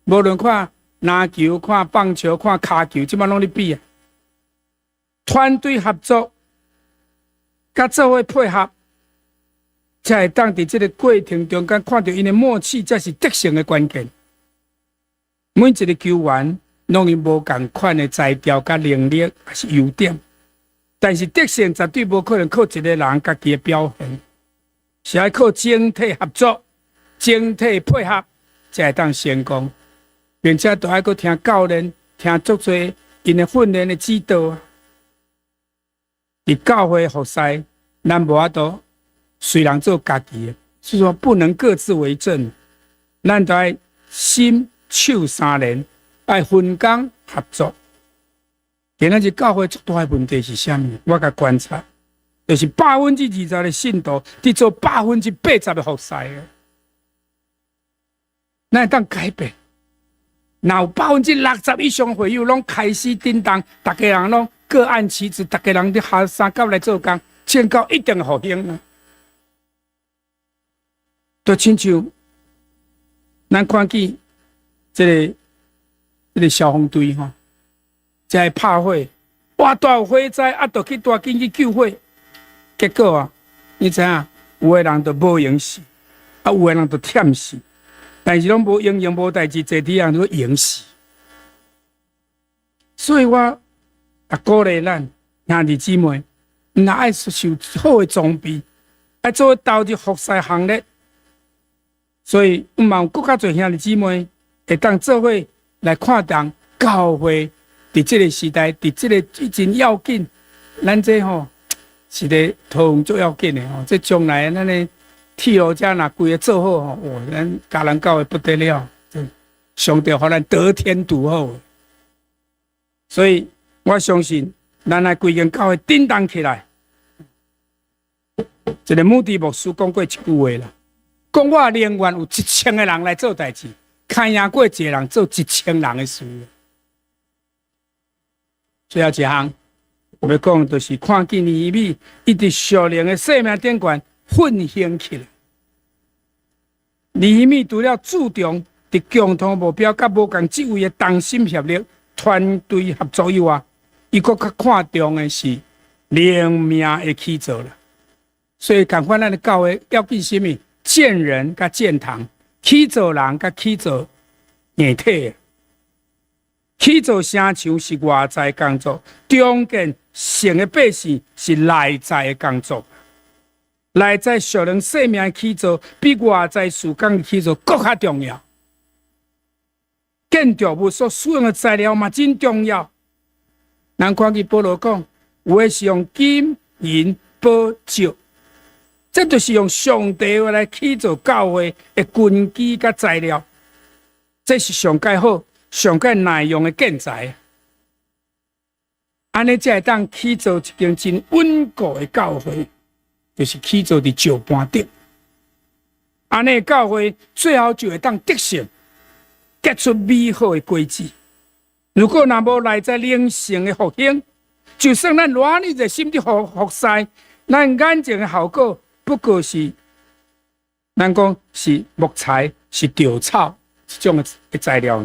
无论看篮球、看棒球、看骹球，即摆拢咧比啊。团队合作，甲做伙配合，才会当伫即个过程中间看到因的默契，才是得胜的关键。每一个球员拢有无共款的才调、甲能力，还是优点，但是得胜绝对无可能靠一个人家己的表现，是要靠整体合作。整体配合才会当成功，并且都要搁听教练、听足多因的训练的指导啊。伫教会服侍，咱无法度随人做家己的，所以说不能各自为政。咱都要心手三连，要分工合作。今仔日教会最大的问题是啥物？我甲观察，就是20%的信徒伫做80%的服侍的。咱会当改变，若有60%以上会友拢开始叮当，大家人拢各按其职，大家人伫下三角来做工，劝告一定复兴啊！就亲像咱看见这个消防队吼，才拍火，哇大有火灾，就去大紧去救火，结果啊，你知影，有的人就无用死，有的人就忝死。但是拢无应用无代志，坐地人都用死。所以我也鼓励咱兄弟姊妹，若爱受好的装备，爱做投入服侍行列。所以，嘛有更较侪兄弟姊妹会当做伙来看重教会伫这个时代，伫这个真要紧。咱这吼是咧讨论最要紧的吼，这将来咱的。铁路车若规个做好吼，哇！咱家人教会不得了，上帝互咱得天独厚。所以我相信，咱来规间教会振动起来。一个牧师牧师讲过一句话啦，讲我宁愿有1000个人来做代志，看赢过一个人做1000人的事。最后一项要讲，就是看见尼希米一直属灵的生命典范。奋兴起来，尼希米除了注重伫共同目标甲无共职位的同心协力、团队合作以外，伊搁较看重的是灵命的起造啦。所以共款咱的教会要紧什么？建人甲建堂，起造人甲起造硬体。起造城墙是外在工作，中建城的百姓是内在的工作。内在属灵生命的起造，比外在事工的起造更较重要。建筑物所使用的材料嘛，真重要。咱看见保罗讲，有的是用金银宝石，这就是用上帝话来起造教会的根基甲材料。这是上界好、上界耐用的建材。安尼才会当起造一间真稳固的教会，就是起造伫石磐顶。安尼教会最后就会当得胜。结出美好的果子。如果若无内在灵性的复兴，就算咱偌尼热心的服侍，咱眼前的效果不过是，咱讲是木材、是稻草这种的材料，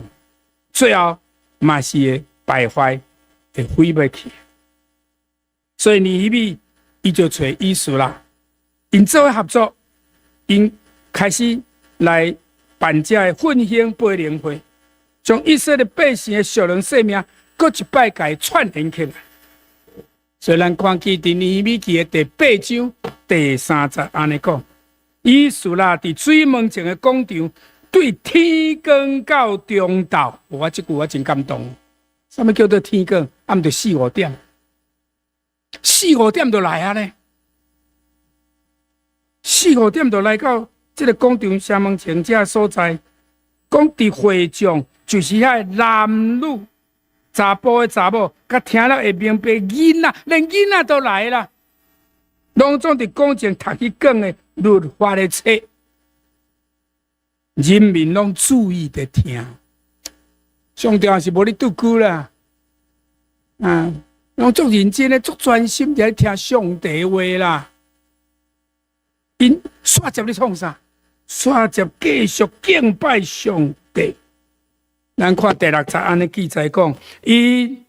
最后嘛是会败坏、会毁灭去。所以尼希米伊就找以斯拉，因做伙合作，因开始来。办这的复兴培灵会，将以色列百姓的属灵生命，搁一摆甲串联起来。所以咱看见伫尼希米记的第8章第3节安尼讲：以斯拉伫水门前的广场，对天光到中昼。我这句我真感动。什么叫做天光？暗着4、5点，4、5点就来啊呢？4、5点就来到。这个广场城门前这所在，讲伫会场就是遐男女、查甫的查某，甲听了会明白囡仔，连囡仔都来啦，拢总伫广场读去讲的律法的册，人民拢注意的听。上吊是无咧拄久啦，拢足认真的、足专心在听上帝话啦。因煞接咧创啥？煞接继续敬拜上帝。咱看第6节安尼记载讲，伊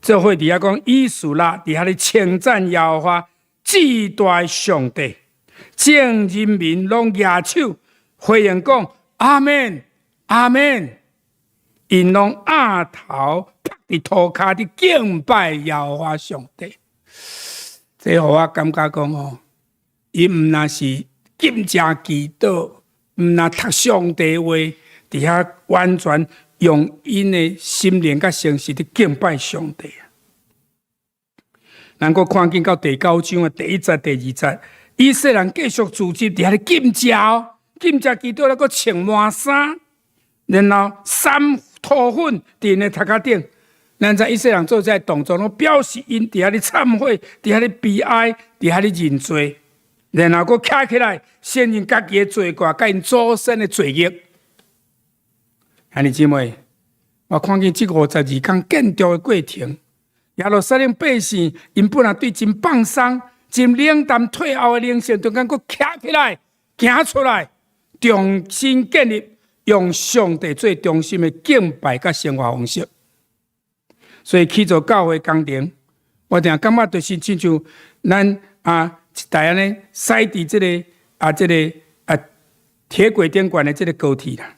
做伙伫遐讲，以斯拉伫遐咧称赞耶和华至大上帝，众人民拢举手回应讲阿门，阿门。因拢额头趴伫涂骹伫敬拜耶和华上帝。这互我感觉讲哦。伊毋那是禁食祈祷，毋那读上帝话，伫遐完全用因的心灵甲诚实伫敬拜上帝。咱阁看见到第9章的第1节、第2节，以色列人继续组织伫遐咧禁食哦，禁食祈祷，还阁穿满衫，然后散土粉伫因的头壳顶。咱知以色列人做这动作，拢表示因伫遐咧忏悔，伫遐咧悲哀，伫遐咧认罪。然后，佫徛起来，承认家己的罪过，甲因祖先的罪孽。兄弟姊妹，我看见这52天建筑的过程，耶路撒冷百姓因本来对真放松、真冷淡退后的灵性，突然佫徛起来，行出来，重新建立，用上帝最中心的敬拜甲生活方式。所以去做教会工程，我定感觉就是亲像咱一台安尼驶伫这个铁轨顶悬的这个高铁啦，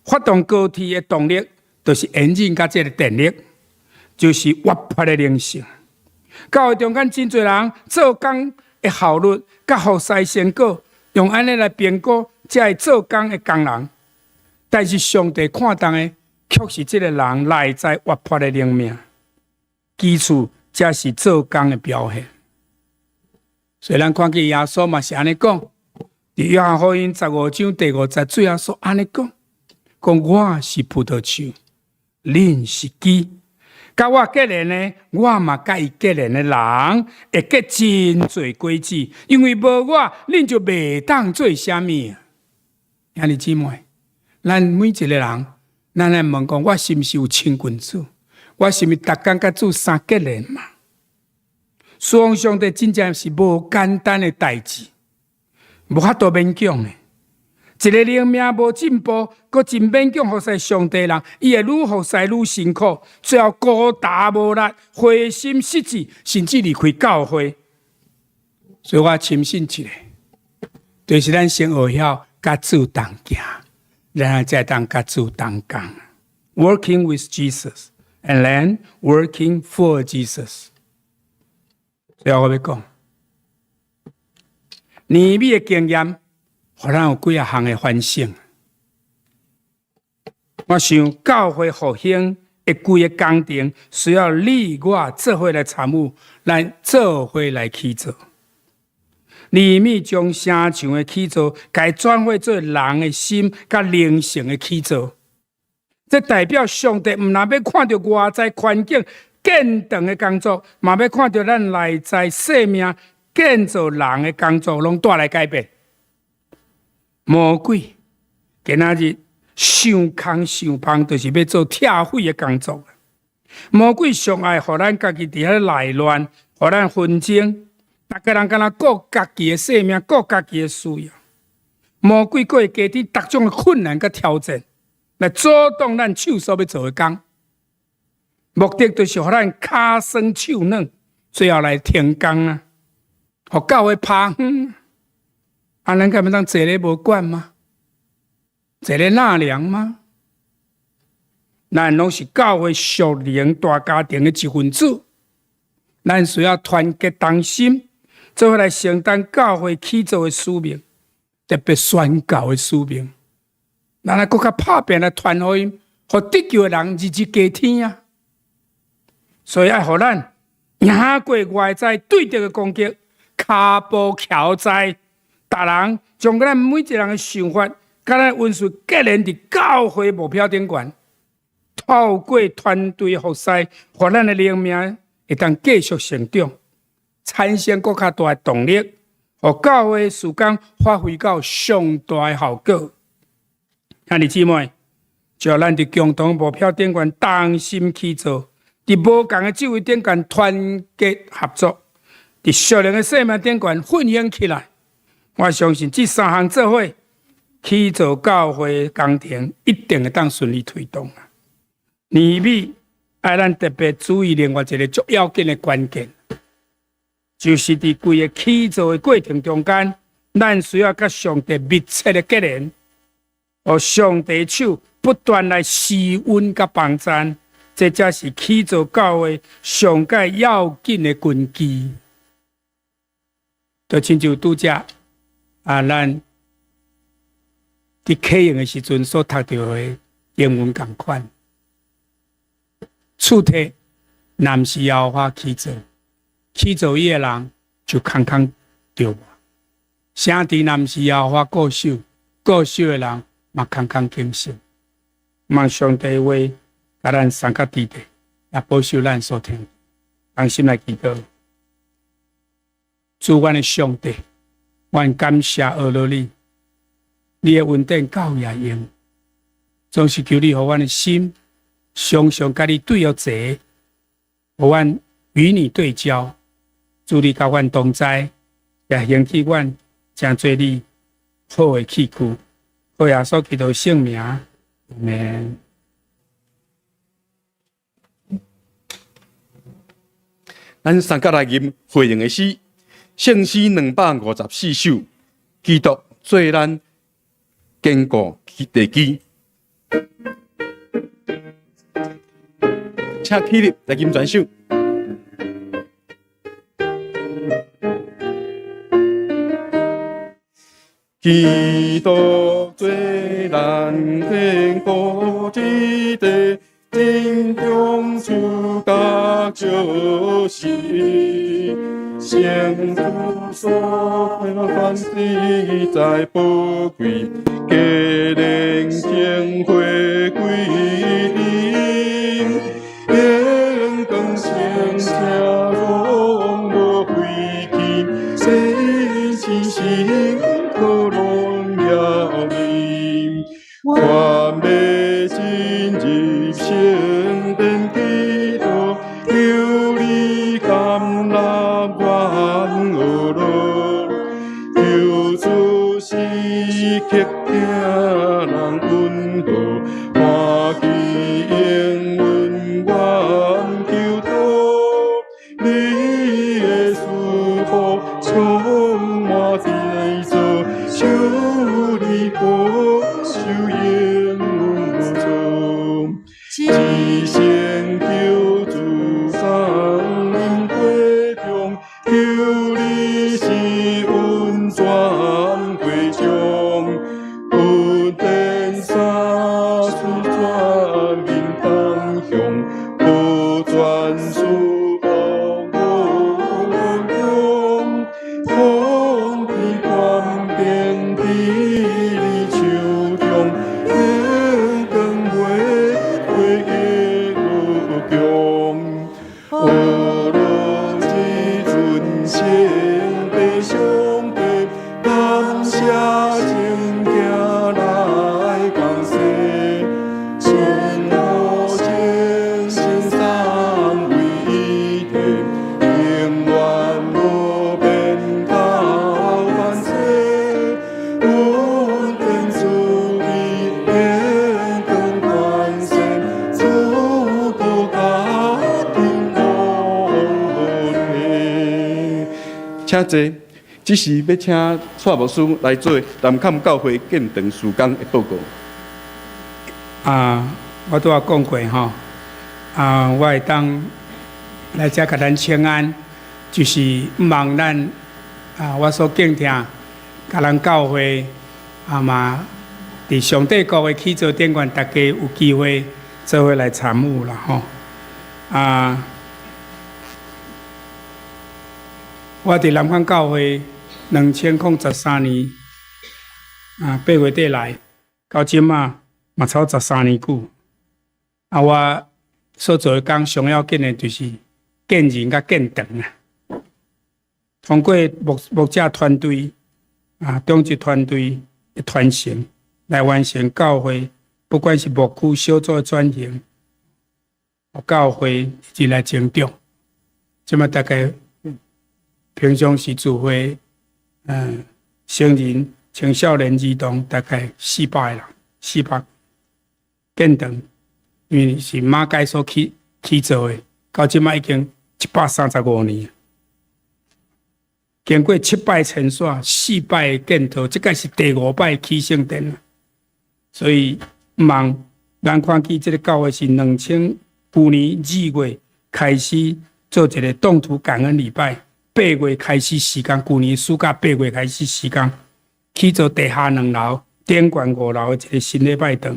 发动高铁的动力，就是引擎甲这个电力，就是活泼的灵性。教会中间真侪人做工的效率甲服侍成果，用安尼来评估这个做工的工人，但是上帝看重的却是这个人内在活泼的灵命，基础才是做工的表现。所以咱看见耶稣嘛是安尼讲，伫约翰福音15章第5节最后说安尼讲，讲我是葡萄树，恁是枝，甲我结连的，我嘛甲伊结连的人会结真侪果子，因为无我，恁就袂当做啥物。兄弟姊妹，咱每一个人，咱来问讲，我是毋是有亲近主？我是毋是逐工甲主相结连嘛？侍奉上帝真正是无简单的代志，无法度勉强的。一个灵命无进步，阁真勉强服侍上帝人，伊会愈服侍愈辛苦，最后孤单无力，灰心失志，甚至离开教会。所以我深信一个，就是咱先学晓甲主同行，然后才当甲主同工。Working with Jesus, and then working for Jesus。所以我要讲，年尾的经验，互咱有几项的反省。我想教会复兴的规个工程，需要你我做伙来参与，咱做伙来去做。利米将城墙的起造，该转化做人的心甲灵性的起造。这代表上帝毋但要看到外在环境建长的工作，嘛要看到咱内在生命建造人的工作，拢带来改变。魔鬼今仔日想空想芳，就是要做拆毁的工作。魔鬼上爱互咱家己伫遐内乱，互咱纷争，逐个人敢若顾家己的生命，顾家己的需要。魔鬼佫会加添各种的困难甲挑战，来阻挡咱手所要做的工。目的就是互咱骹酸手软，最后来停工啊，互教会趴远。啊，咱敢要当坐咧无管吗？坐咧纳凉吗？咱拢是教会属灵大家庭的一份子，咱需要团结同心，做伙来承担教会起造的使命，特别宣教的使命。咱来更较拍拼来传福音，互得救的人日日加添啊！所以爱互咱赢过外在对敌的攻击，骹步翘在，逐人将咱每一个人的想法，甲咱温顺结连伫教会目标顶悬。透过团队服侍，互咱的灵命会当继续成长，产生更较大的动力，互教会事工发挥到上大的效果。兄弟姊妹，只要咱伫共同目标顶悬同心去做，伫无共的智慧顶悬团结合作，伫属灵的生命顶悬奋兴起来，我相信这三项做伙，去做教会工程一定会当顺利推动。年尾爱咱特别注意另外一个最要紧的关键，就是伫规个起造的过程中间，咱需要甲上帝密切的结连，互上帝手不断来施恩甲帮赞，这才是起造教会上界要紧的根基。就亲像拄则咱伫启用的时阵所读到的英文同款。厝体南是摇花起造，起造伊的人就空空着磨；城池南是摇花固守，固守的人嘛空空警醒。望上帝话，甲咱三角地地，也保守咱所听。放心来祈祷，主阮的上帝，阮感谢阿罗你，你的稳定教也用，总是求你互阮的心。常常甲你对坐，互阮与你对焦，祝你甲阮同在，也兴起阮真做你好的器具，好耶稣基督圣名，阿门。咱三角来吟回应的诗，圣诗254首，基督做咱坚固地基。请起立来吟全首。基督做咱坚固之地，真中主角就是圣主所凡事在宝贵，结连情会归零。天光星下风无灰烬，生气心可荣耀你。我要进入圣殿基督，求你感染阮恶路，求主时刻听人问候，欢喜应允阮求祷，你的赐福充中，求你是温泉回中，不等洒水转面方向，不转输往我中，风披冠遍地里秋中，天光月月夜无穷。我若一阵声悲伤悲，感谢情行来共世，春雨情深三位一体，永远无变到万世，稳定自己变更关心，主导家庭无问题。请坐。只是要请蔡牧师来做南崁教会建堂事工的报告。我拄仔讲过吼，我会当来遮甲咱请安，就是望咱我所敬听，甲咱教会嘛，伫上帝国的起造典愿，大家有机会做伙来参与啦吼。我伫南崁教会2013年8月底来，到即嘛超13年久。我所做的工上要紧的就是建人甲建堂啊。通过牧者团队中级团队的传承，来完成教会，不管是牧区小组的转型，教会一来成长。即嘛大概平常时聚会，成人、青少年儿童大概400人，400建堂，因为是马街所起造的，到即摆已经135年，经过7摆陈刷，4摆建堂，这个是第5摆起圣殿了。所以望咱看起这个教会是2009年2月开始做一个动土感恩礼拜。8月开始施工，去年暑假8月开始施工，起造地下2楼、顶悬5楼的一个新礼拜堂，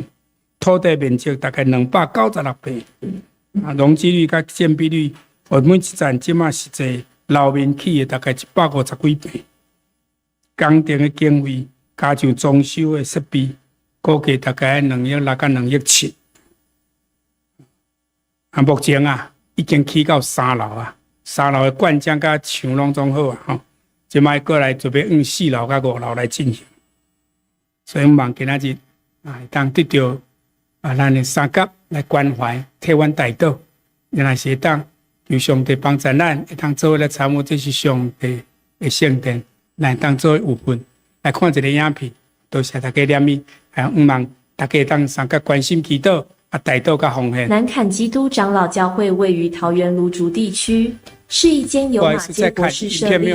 土地面积大概296平，容积率甲建蔽率，每一站即马实际楼面起的大概150几平，工程的经费加上装修的设备，估计大概2亿6到2亿7。目前已经起到3楼3楼的灌浆甲墙拢总好吼，即摆过来准备用4楼甲5楼来进行，所以望今仔日会当得到咱的三甲来关怀替阮代祷，原来是会当由上帝帮助咱，会当做伙来参与，这是上帝的圣殿，来当做有份来看一个影片，多谢大家念伊，望大家当三甲关心祈祷。代祷甲奉献。南坎基督长老教会位于桃园芦竹地区，是一间由马偕博士设立，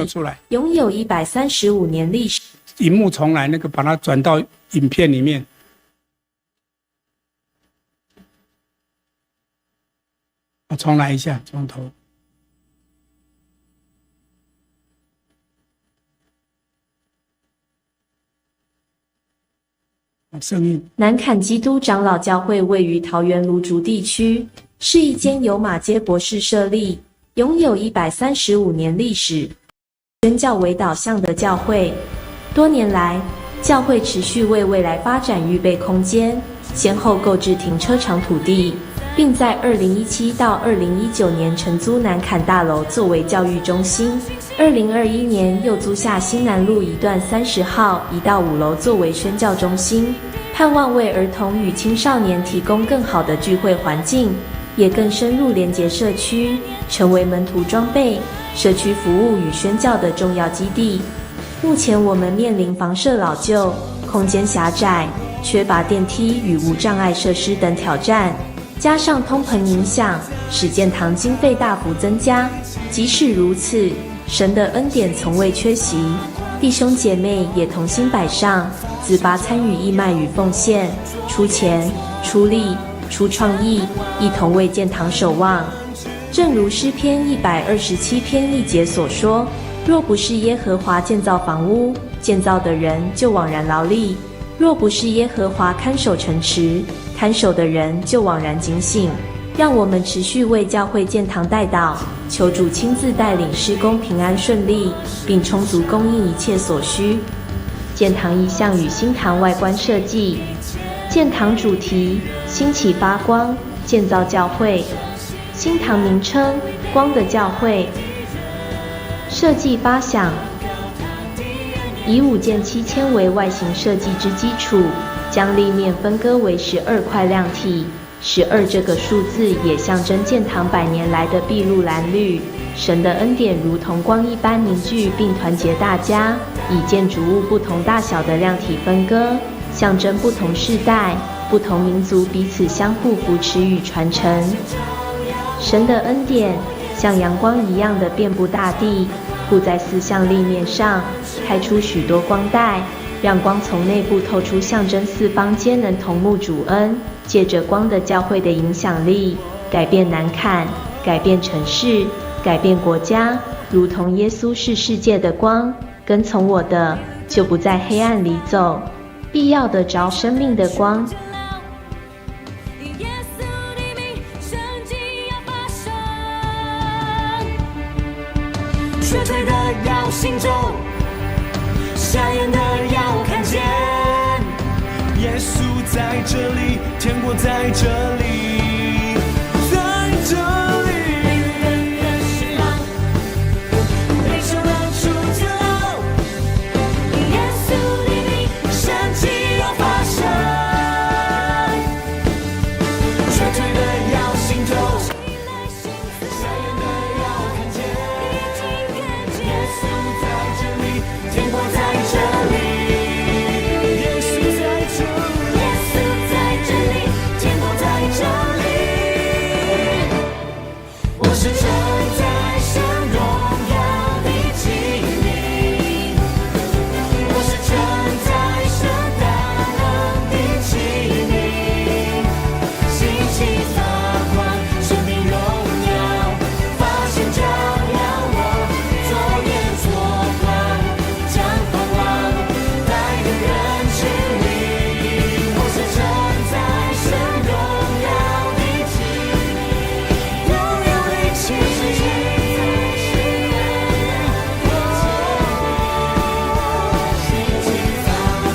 拥有135年历史。荧幕重来，那个把它转到影片里面。重来一下，从头。声音。南坎基督长老教会位于桃园芦竹地区，是一间由马偕博士设立，拥有135年历史、宣教为导向的教会。多年来，教会持续为未来发展预备空间，先后购置停车场土地，并在2017到2019年承租南坎大楼作为教育中心。2021年又租下新南路一段30号1到5楼作为宣教中心，盼望为儿童与青少年提供更好的聚会环境，也更深入连结社区，成为门徒装备、社区服务与宣教的重要基地。目前我们面临房舍老旧、空间狭窄、缺乏电梯与无障碍设施等挑战，加上通膨影响，使建堂经费大幅增加。即使如此，神的恩典从未缺席，弟兄姐妹也同心摆上，自发参与义卖与奉献，出钱、出力、出创意，一同为建堂守望。正如诗篇127篇1节所说：若不是耶和华建造房屋，建造的人就枉然劳力；若不是耶和华看守城池，看守的人就枉然警醒。让我们持续为教会建堂代祷，求主亲自带领施工平安顺利，并充足供应一切所需。建堂意象与新堂外观设计。建堂主题：兴起发光，建造教会。新堂名称：光的教会。设计发想：以5件漆纤维外形设计之基础，将立面分割为12块亮体。12这个数字也象征建堂100年来的筚路蓝缕。神的恩典如同光一般凝聚并团结大家，以建筑物不同大小的亮体分割，象征不同世代、不同民族彼此相互扶持与传承。神的恩典像阳光一样的遍布大地，铺在4项立面上，开出许多光带，让光从内部透出，象征4方皆能同沐主恩，借着光的教会的影响力，改变南坎，改变城市，改变国家，如同耶稣是世界的光，跟从我的就不在黑暗里走，必要得着生命的光。瘸腿的要行走，瞎眼的要看见，耶稣在这里，天国在这里，在这里。人人是狼，领袖们出监牢，耶稣的名，神迹要发生。瘸腿的要行走，瞎眼的要看见，耶稣在这里，天国在这里。耶稣在这里，耶稣在这里，天国在这里。我是承载神荣耀的器皿，我是承载神大能的器皿，兴起发光，生命荣耀，发现照亮我，左眼左光，将盼望带领人去领。我是承载神荣耀的器皿，荣耀的器皿。兴起发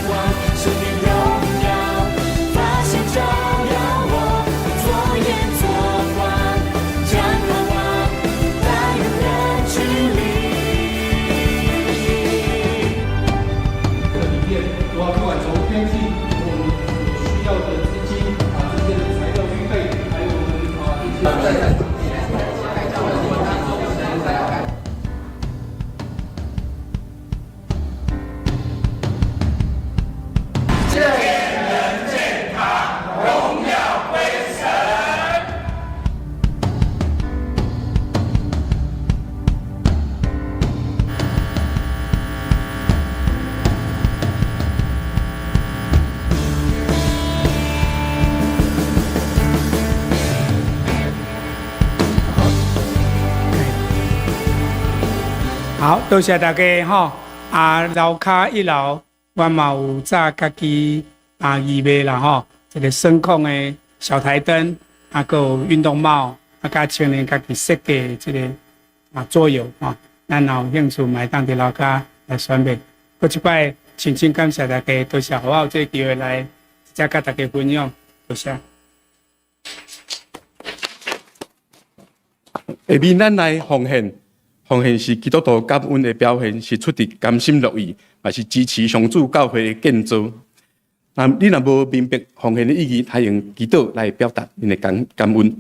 光，生命荣耀，发现照亮我，左眼左光，将盼望带领人去领。这里面主要不管从天气，我们需要的资金这些的材料预备，还有我们一些好，多谢大家吼。楼骹1楼，我嘛有早家己预备啦吼，这个声控的小台灯，还有运动帽，加青年家己设计这个桌游吼。咱若有兴趣，嘛会当伫楼骹来选买。过一摆，真感谢大家，多谢我有这个机会来，再甲大家分享，多谢。下面咱来奉献。奉献是基督徒感恩的表现，是出自甘心乐意，也是支持上主教会的建造。你若无明白奉献的意义，他用祈祷来表达你的感恩。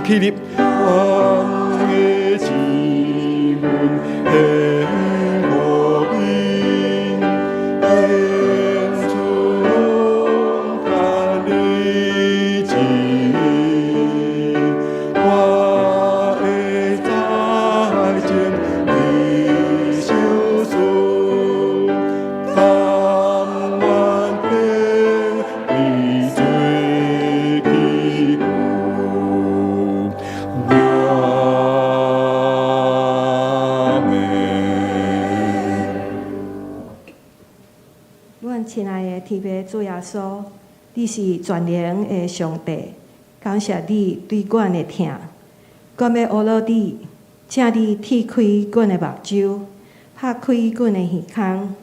起立。我的志愿献乎因，献出他的情。我会在前你手中，甘愿凭你罪起步。阮亲爱的天父主耶稣，你是全能的上帝，感谢你对阮的疼。阮要学了你，请你剔开阮的目睭，拍开阮的耳孔，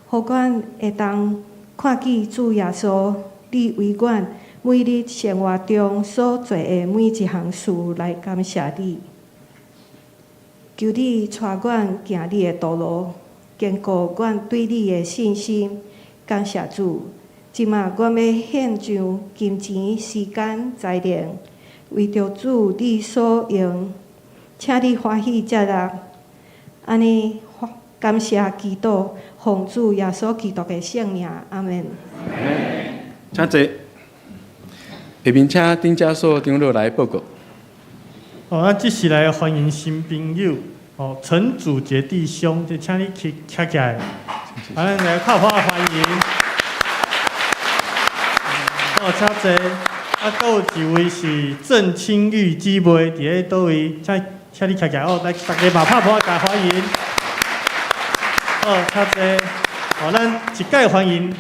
互阮会当看见主耶稣，你为阮每日生活中所做的每一项事来感谢你。求你带阮行你的道路，坚固阮对你的信心。感谢主，即马阮要献上金钱、时间、财力，为着主你所用，请你欢喜接纳。安尼感谢基督，奉主耶稣基督的圣名，阿门。请坐。下面请丁家所长老来报告。咱即时来欢迎新朋友，陈祖杰弟兄，就请你去站起来，咱来拍拍欢迎。请坐。还有一位是郑清玉姊妹，伫咧倒位？请你站起来，来大家嘛拍拍加欢迎。请坐。咱一届欢迎，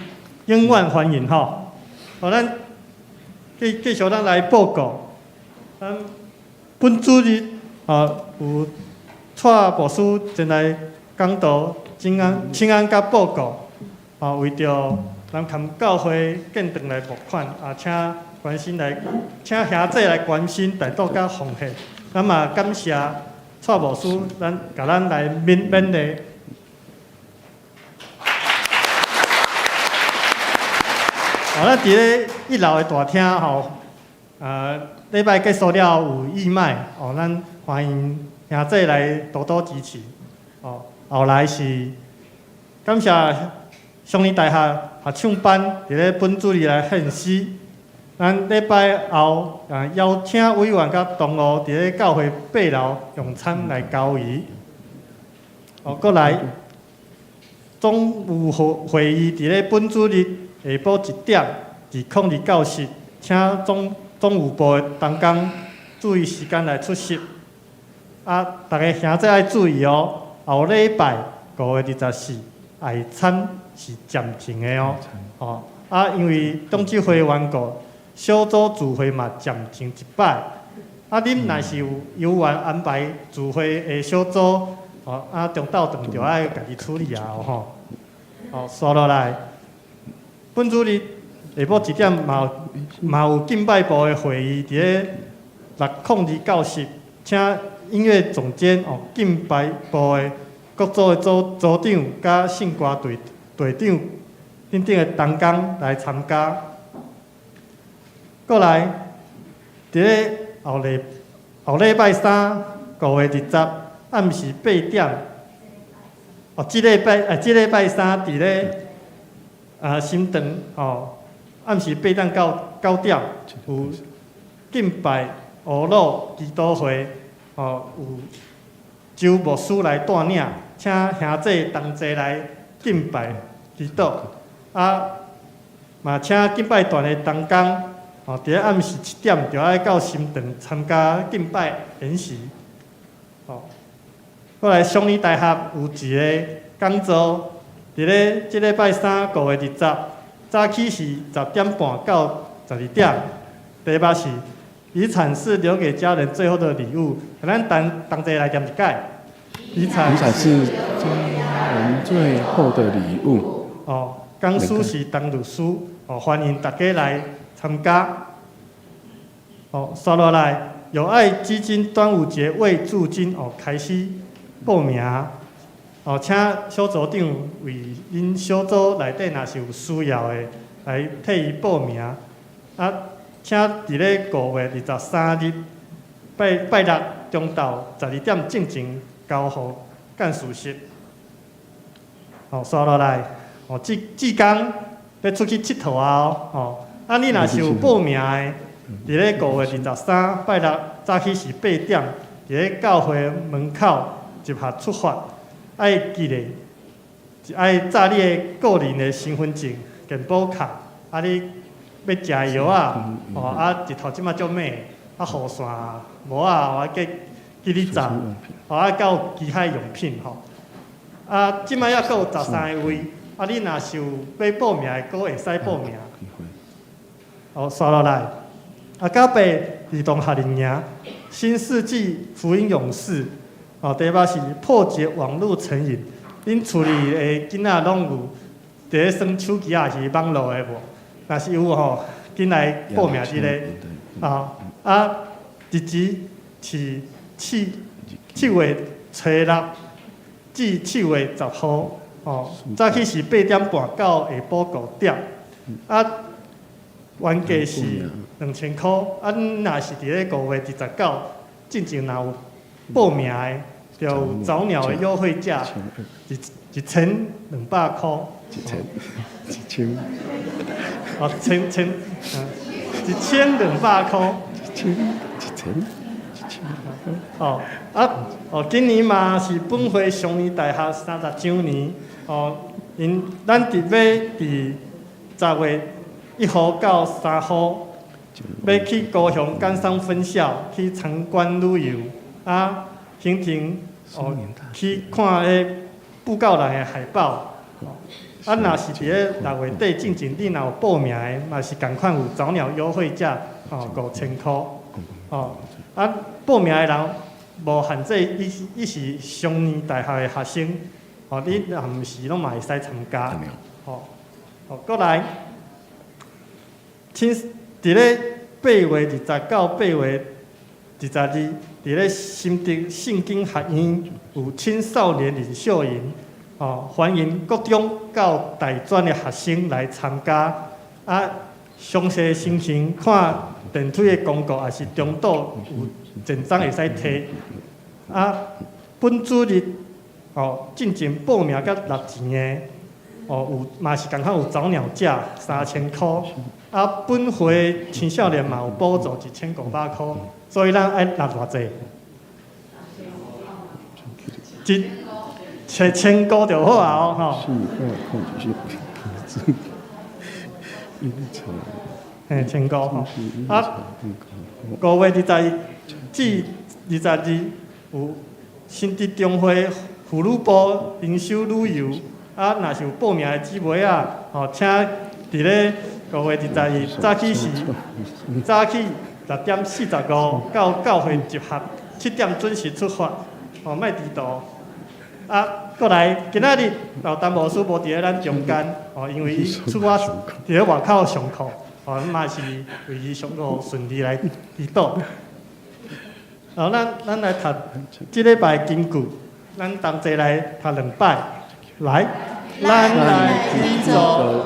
永远欢迎吼。咱继续咱来报告。咱本主日有蔡牧师前来讲道，请安甲报告。为着南坎教会建堂来募款，请关心来，请兄弟来关心大道甲奉献。咱嘛感谢蔡牧师，甲咱来勉励。咱伫咧1楼的大厅礼拜结束了有义卖，咱欢迎兄弟来多多支持。后来是感谢上年大学合唱班伫咧本主日来献诗，咱礼拜后邀请委员甲同学伫咧教会8楼用餐来交谊。过来总务会议伫咧本主日下晡1点，202教室，请总务部的同工注意时间来出席。大家兄弟爱注意哦，后礼拜5月24下餐是暂停的哦。因为董事会缘故，小组聚会嘛暂停1摆。恁若是有缘安排聚会的小组，中昼顿就爱家己处理吼。刷落来，本主日下晡1点嘛有敬拜部的会议伫咧602教室，请音乐总监敬拜部的各组的组长甲圣歌队长等等的同工来参加。过来，伫咧后礼拜3 5月20暗时8点，即礼拜3伫咧新堂暗时8点到9点有敬拜乌鲁基督会，有周牧师来带领，请兄弟同齐来敬拜基督。嘛请敬拜团的同工，伫咧暗时7点就爱到新堂参加敬拜演习。过来上年大学有一个讲座，伫咧即礼拜3 5月20，早起是10点半到12点。题目是遗产是留给家人最后的礼物，咱同齐来念一解。遗产是家人最后的礼物。讲师是陈律师，欢迎大家来参加。刷落来，友爱基金端午节为助金开始报名。请小组长为恁小组内底若是有需要的，来替伊报名。请伫咧5月23日拜六中昼12点进前交予干事室。刷落来，志刚要出去佚佗啊！你若是有报名的，伫咧5月23拜六早起是8点，伫咧教会门口集合出发，爱记咧，爱载你的个人的身份证、健保卡，你要食的药啊，日头即马足猛，雨伞、帽我记你载，到机械用品即摆还有13个位，你若是有要报名的，阁会使报名。刷落来，到北儿童夏令营，新世纪福音勇士，第一是破解网络成瘾。恁厝里的囡仔拢有伫咧耍手机啊，是网络的无？若是有紧来报名即个。日子是7月初6至7月10号，早起是8点半到下晡5点，原价是2000块，若是伫咧5月29进前若有报名的，就有早鸟的优惠价，1200块。1200块。今年嘛是本会崇义大学30周年，咱伫10月1号到3号，要去高雄感伤分校去参观旅游，行程去看布告栏的海报。若是伫咧6月底进前，你若有报名的，嘛是共款有早鸟优惠价，5000块。报名的人无限制，伊是崇义大学的学生，你若毋是，拢嘛会使参加。过来，伫咧8月20到8月22，伫咧新竹圣经学院有青少年领袖营。欢迎各中到大专的学生来参加。详细情形看电推的公告，也是中岛有简章会使摕。本主日进前报名甲6钱的，有嘛是共款有早鸟价3000块。本会青少年嘛有补助1500块，所以咱爱纳偌济？1500就好啊！1500。5月21至22有新竹中会妇女部灵修旅游，若是有报名的姊妹请伫咧5月22早起10点45到教会集合，7点准时出发，莫迟到。过来，今仔日老陈牧师无伫咧咱中间，因为伊出伫咧外口上课，咱嘛是为伊上课顺利来祈祷。咱来读即礼拜经句，咱同齐来读2摆，来。咱来祈祷，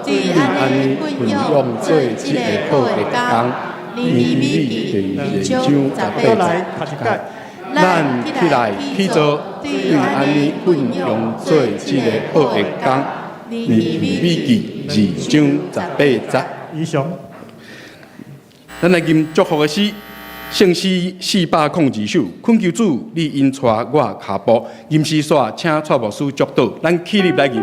对安尼运用做即个好的工，年年美记年终18来读一届。咱起来去做，对安尼运用做即个好的工，年年美记2章18节。以上。咱来吟祝福的诗，圣诗402首，恳求主，你因带我脚步，吟诗煞，请蔡牧师祝祷，咱起立来吟。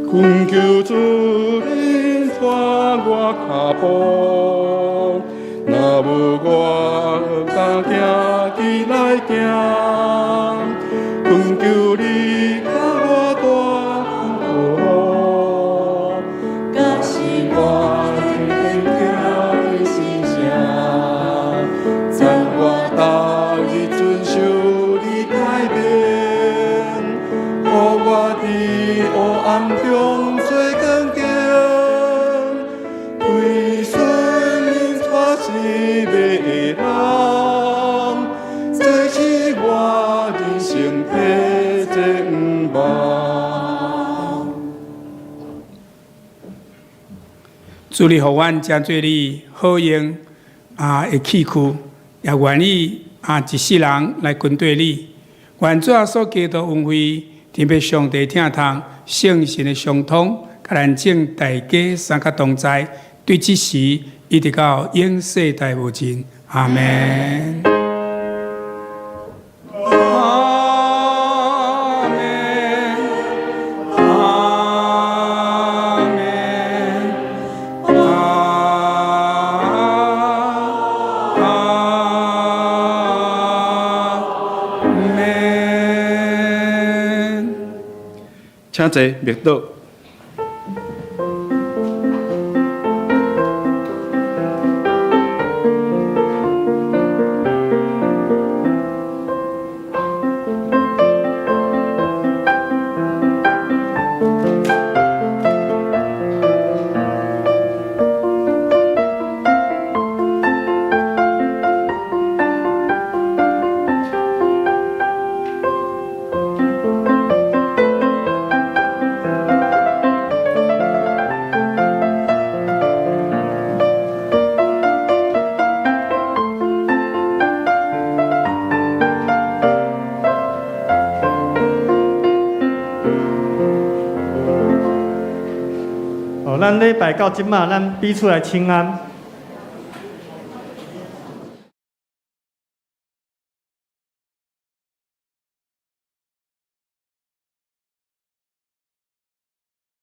恳求主，恁带我脚步，若无我敢行起来行。恳求你甲我大保护，甲是我天行的心声，赞我逐日遵守你改变，予我伫黑暗中做光景，归顺主你互阮真做你好用的器具，也愿意一世人来跟对你。愿主耶稣基督恩惠，天父上帝听从圣神的相通，甲咱正大家三甲同在，对即时一直到永世代无尽。阿门。请坐，默祷。咱礼拜到即马，咱比出来请安。